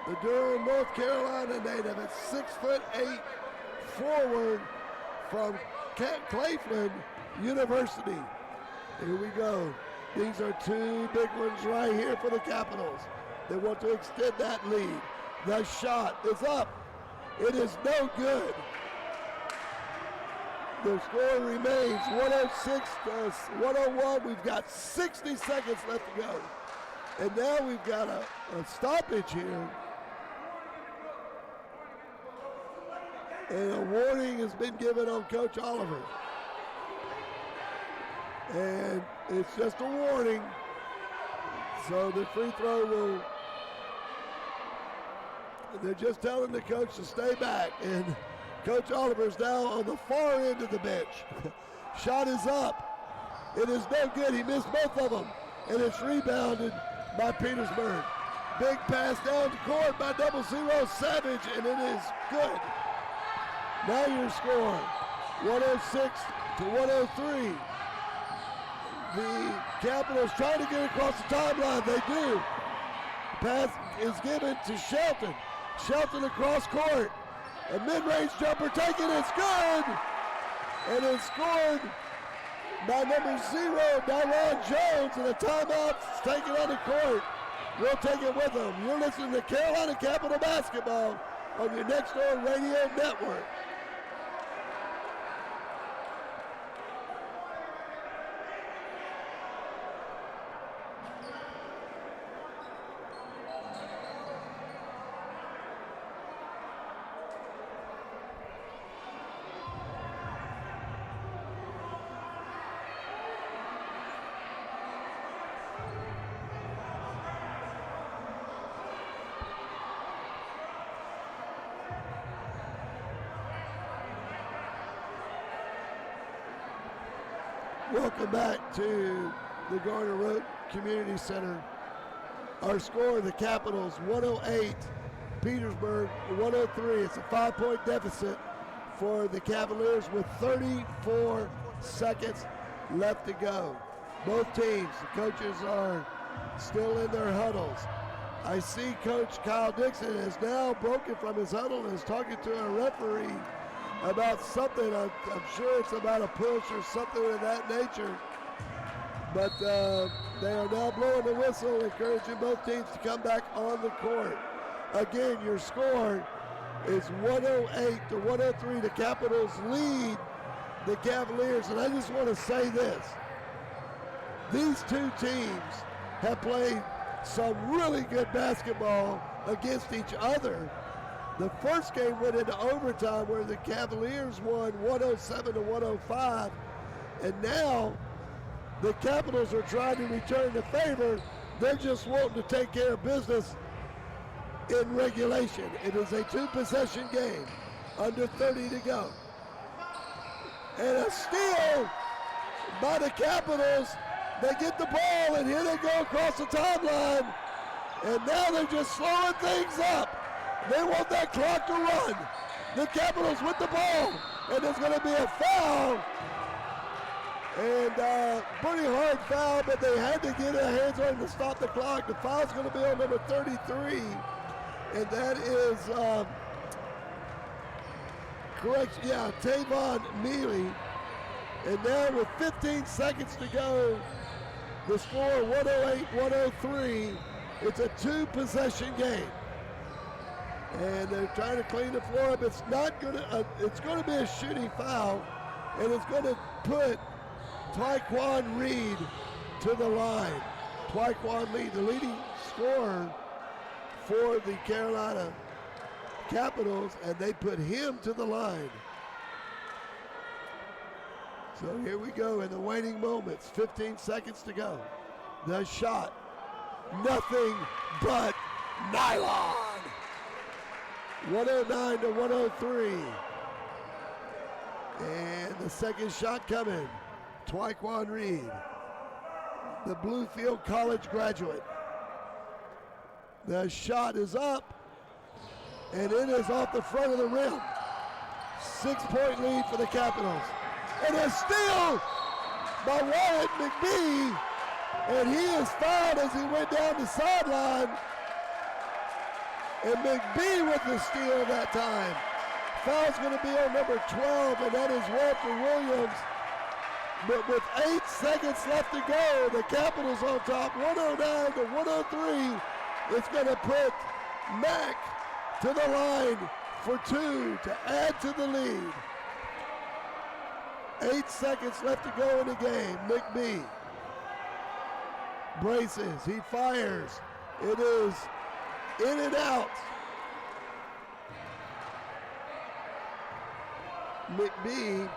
the Durham, North Carolina native, at 6'8" forward from Claflin University. Here we go. These are 2 big ones right here for the Capitals. They want to extend that lead. The shot is up. It is no good. The score remains 106 to 101. We've got 60 seconds left to go. And now we've got a stoppage here. And a warning has been given on Coach Oliver. And it's just a warning. So the free throw will, they're just telling the coach to stay back. And Coach Oliver's now on the far end of the bench. Shot is up. It is no good. He missed both of them. And it's rebounded by Petersburg. Big pass down the court by 00 Savage, and it is good. Now your score, 106 to 103. The Capitals trying to get across the timeline. They do. Pass is given to Shelton. Shelton across court. A mid-range jumper taken. It's good. And it's scored by number 0, Dyron Jones. And a timeout's taken on the court. We'll take it with them. You're listening to Carolina Capital Basketball on your Next Door Radio Network. Welcome back to the Garner Road Community Center. Our score, the Capitals 108, Petersburg 103. It's a 5-point deficit for the Cavaliers with 34 seconds left to go. Both teams, the coaches are still in their huddles. I see Coach Kyle Dixon has now broken from his huddle and is talking to a referee about something. I'm sure it's about a push or something of that nature. But they are now blowing the whistle, encouraging both teams to come back on the court. Again, your score is 108 to 103. The Capitals lead the Cavaliers. And I just want to say this. These two teams have played some really good basketball against each other. The first game went into overtime where the Cavaliers won 107 to 105. And now the Capitals are trying to return the favor. They're just wanting to take care of business in regulation. It is a 2-possession game, under 30 to go. And a steal by the Capitals. They get the ball, and here they go across the timeline. And now they're just slowing things up. They want that clock to run. The Capitals with the ball, and there's going to be a foul. And pretty hard foul, but they had to get their hands on him to stop the clock. The foul's going to be on number 33, and that is, Tavon Mealy. And now with 15 seconds to go, the score 108-103. It's a 2-possession game. And they're trying to clean the floor up. It's not going to. It's going to be a shooting foul, and it's going to put Tyquan Reed to the line. Tyquan Reed, the leading scorer for the Carolina Capitals, and they put him to the line. So here we go in the waning moments. 15 seconds to go. The shot, nothing but nylon. 109 to 103. And the second shot coming. Tyquan Reed, the Bluefield College graduate. The shot is up, and it is off the front of the rim. 6-point lead for the Capitals. And a steal by Wyatt McBee, and he is fouled as he went down the sideline. And McBee with the steal that time. Foul's going to be on number 12, and that is Walter Williams. But with 8 seconds left to go, the Capitals on top, 109 to 103. It's going to put Mack to the line for 2 to add to the lead. 8 seconds left to go in the game. McBee braces, he fires. It is in and out. McBee,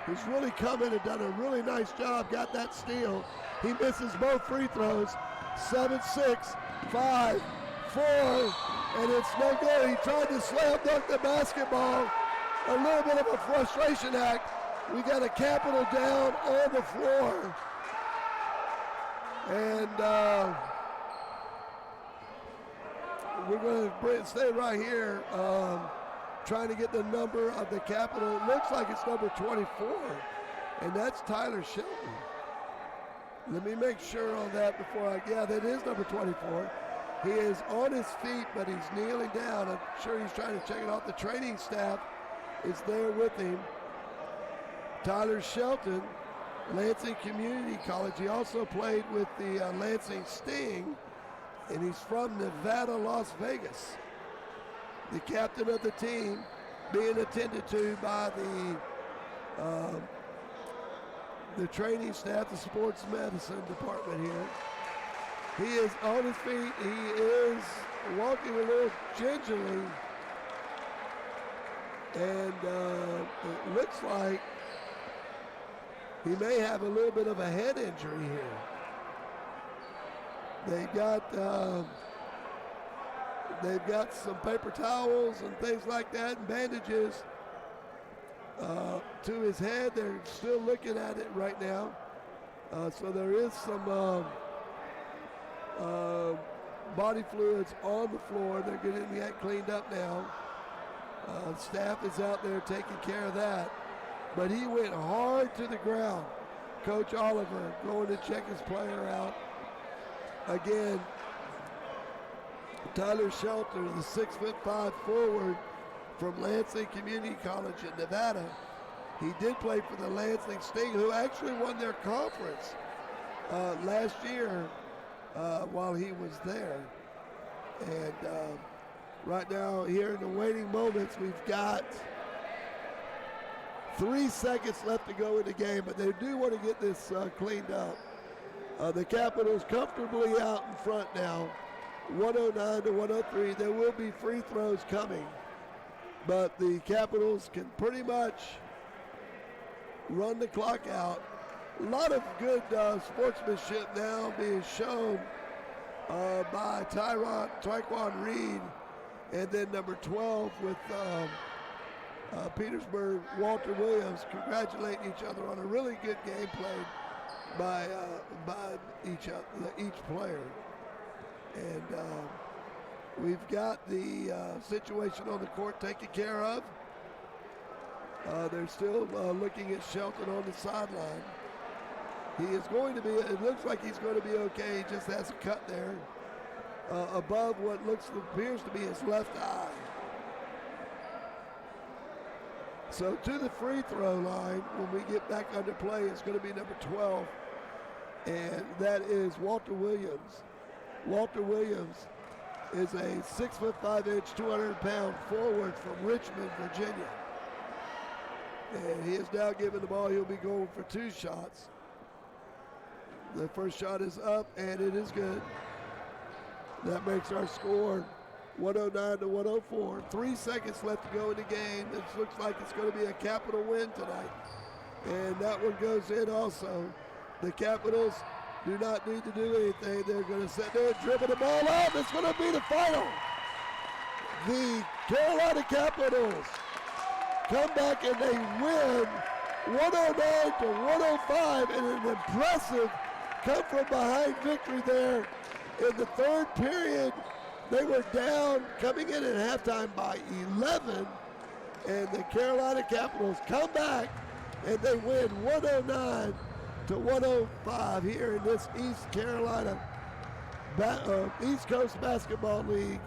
who's really come in and done a really nice job, got that steal. He misses both free throws. 7, 6, 5, 4, and it's no good. He tried to slam dunk the basketball. A little bit of a frustration act. We got a Capital down on the floor. And we're going to stay right here, trying to get the number of the Capital. It looks like it's number 24, and that's Tyler Shelton. Let me make sure on that before that is number 24. He is on his feet, but he's kneeling down. I'm sure he's trying to check it off. The training staff is there with him. Tyler Shelton, Lansing Community College. He also played with the Lansing Sting, and he's from Nevada, Las Vegas. The captain of the team, being attended to by the training staff, the sports medicine department here. He is on his feet. He is walking a little gingerly, and it looks like he may have a little bit of a head injury here. They got They've got some paper towels and things like that and bandages to his head. They're still looking at it right now. So there is some body fluids on the floor. They're getting that cleaned up now. Staff is out there taking care of that. But he went hard to the ground. Coach Oliver going to check his player out. Again, Tyler Shelton, the 6'5" forward from Lansing Community College in Nevada. He did play for the Lansing Sting, who actually won their conference last year while he was there. And right now, here in the waiting moments, we've got 3 seconds left to go in the game, but they do want to get this cleaned up. The Capitals comfortably out in front now, 109 to 103. There will be free throws coming, but the Capitals can pretty much run the clock out. A lot of good sportsmanship now being shown by Tyquan Reed, and then number 12 with Petersburg, Walter Williams, congratulating each other on a really good game played by each player. And we've got the situation on the court taken care of. They're still looking at Shelton on the sideline. He is going to be, it looks like he's going to be okay. He just has a cut there above what appears to be his left eye. So to the free throw line, when we get back under play, it's going to be number 12, and that is Walter Williams. Walter Williams is a 6'5", 200-pound forward from Richmond, Virginia. And he is now given the ball. He'll be going for 2 shots. The first shot is up, and it is good. That makes our score 109 to 104. 3 seconds left to go in the game. It looks like it's going to be a Capital win tonight. And that one goes in also. The Capitals do not need to do anything. They're going to sit there and dribble the ball out. It's going to be the final. The Carolina Capitals come back and they win 109 to 105 in an impressive come from behind victory there in the third period. They were down coming in at halftime by 11, and the Carolina Capitals come back and they win 109 to 105 here in this East Carolina East Coast Basketball League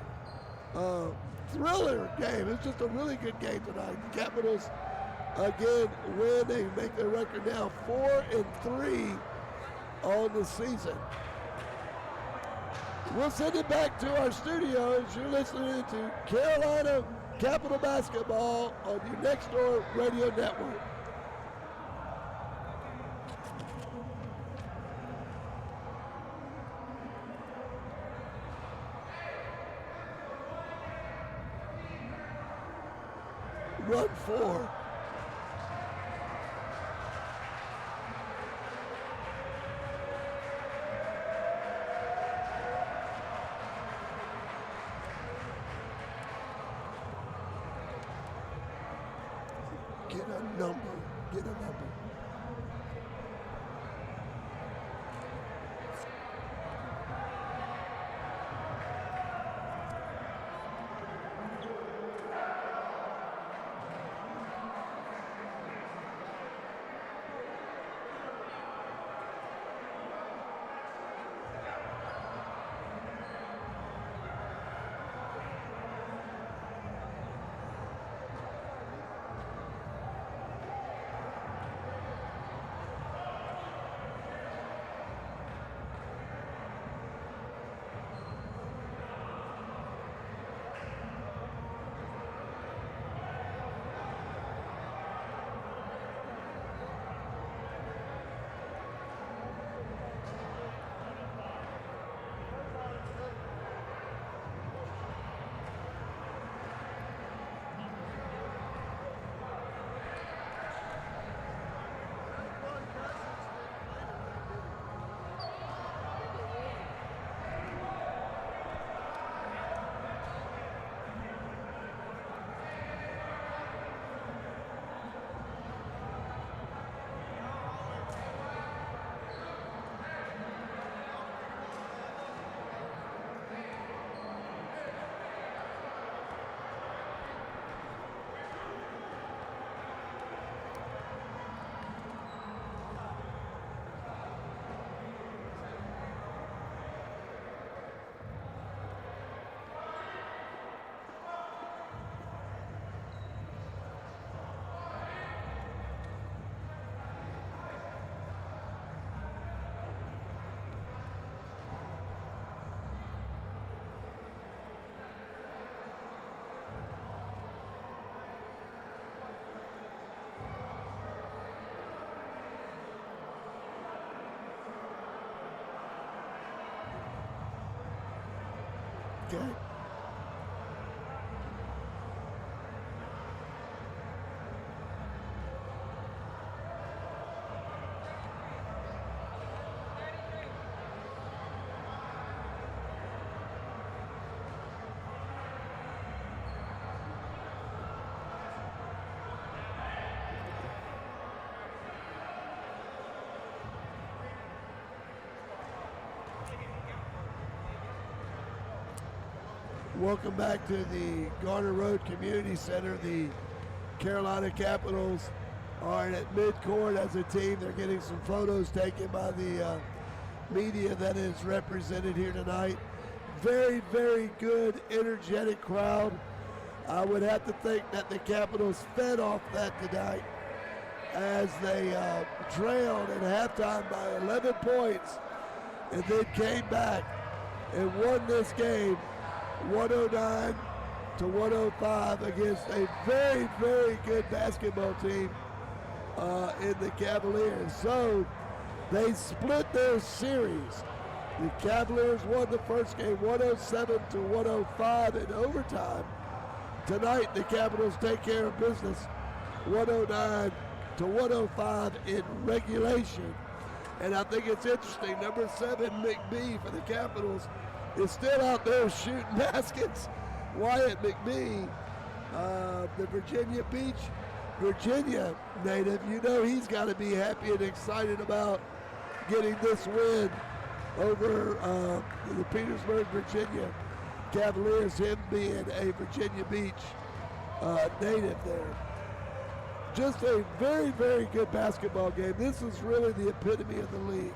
thriller game. It's just a really good game tonight. The Capitals again win. They make their record now 4-3 on the season. We'll send it back to our studios. You're listening to Carolina Capital Basketball on your Next Door Radio Network. Run 4. Get a number. Get a number. Okay. Welcome back to the Garner Road Community Center. The Carolina Capitals are at midcourt as a team. They're getting some photos taken by the media that is represented here tonight. Very, very good, energetic crowd. I would have to think that the Capitals fed off that tonight as they trailed at halftime by 11 points and then came back and won this game 109 to 105 against a very, very good basketball team in the Cavaliers. So they split their series. The Cavaliers won the first game 107 to 105 in overtime. Tonight the Capitals take care of business 109 to 105 in regulation. And I think it's interesting, number 7 McBee for the Capitals is still out there shooting baskets. Wyatt McBee, the Virginia Beach, Virginia native, you know he's got to be happy and excited about getting this win over the Petersburg, Virginia Cavaliers, him being a Virginia Beach native there. Just a very, very good basketball game. This is really the epitome of the league,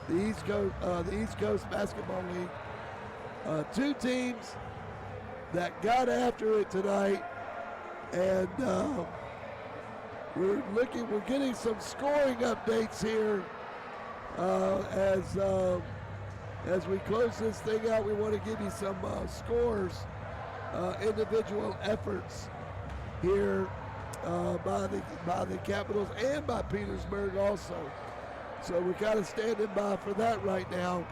the East Coast Basketball League. Two teams that got after it tonight, and we're getting some scoring updates here as we close this thing out. We want to give you some scores, individual efforts here by the Capitals and by Petersburg also. So we're kind of standing by for that right now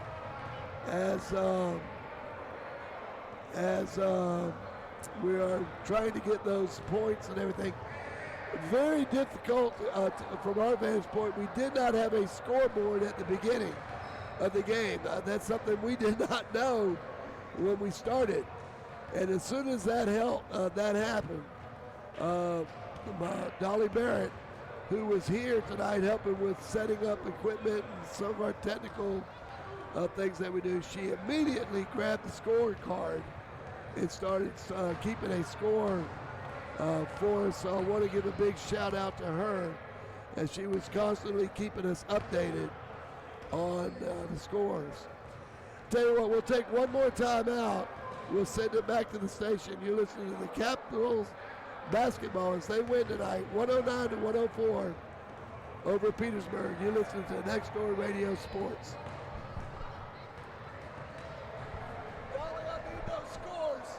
as we are trying to get those points and everything. Very difficult from our vantage point. We did not have a scoreboard at the beginning of the game. That's something we did not know when we started. And as soon as that happened, Dolly Barrett, who was here tonight helping with setting up equipment and some of our technical things that we do, she immediately grabbed the score card and started keeping a score for us. So I want to give a big shout out to her as she was constantly keeping us updated on the scores. Tell you what, we'll take one more time out. We'll send it back to the station. You're listening to the Capitals basketball as they win tonight, 109 to 104 over Petersburg. You're listening to Next Door Radio Sports. Dolly, I need those scores.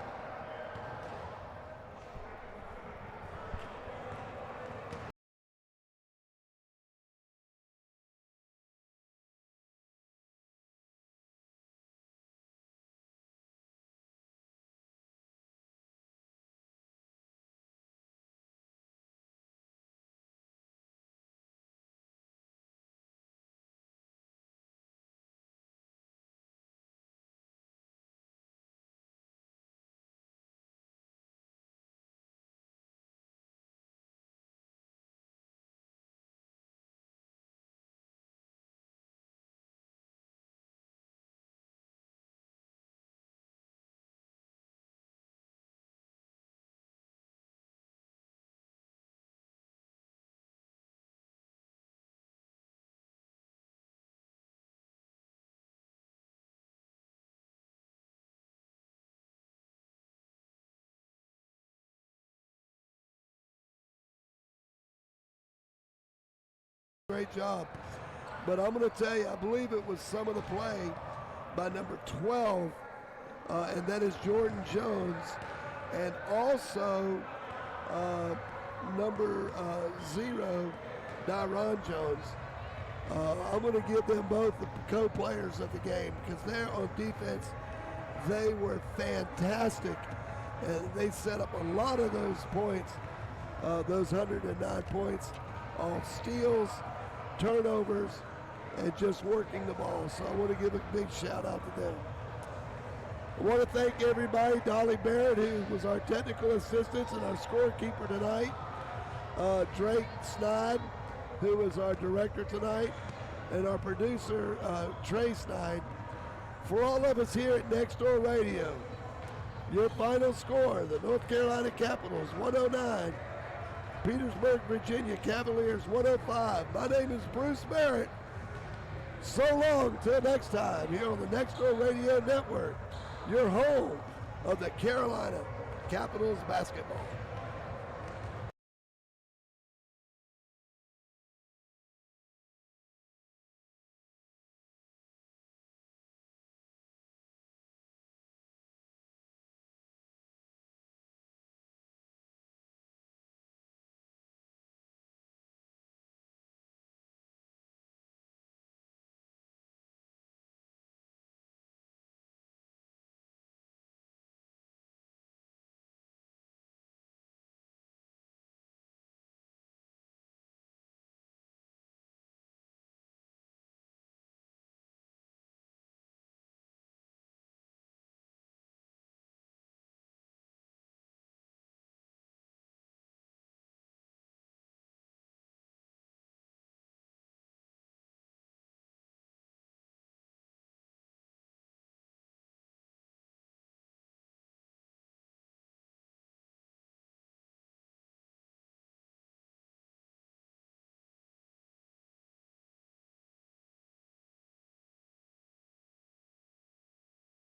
Great job. But I'm going to tell you, I believe it was some of the play by number 12, and that is Jordan Jones, and also number 0, Dyron Jones. I'm going to give them both the co-players of the game because they're on defense They were fantastic, and they set up a lot of those points, those 109 points, on steals, turnovers, and just working the ball. So I want to give a big shout out to them. I want to thank everybody, Dolly Barrett, who was our technical assistant and our scorekeeper tonight, Drake Snide, who was our director tonight, and our producer, Trey Snide. For all of us here at Next Door Radio, your final score, the North Carolina Capitals 109, Petersburg, Virginia Cavaliers 105. My name is Bruce Barrett. So long till next time here on the Next Door Radio Network, your home of the Carolina Capitals basketball.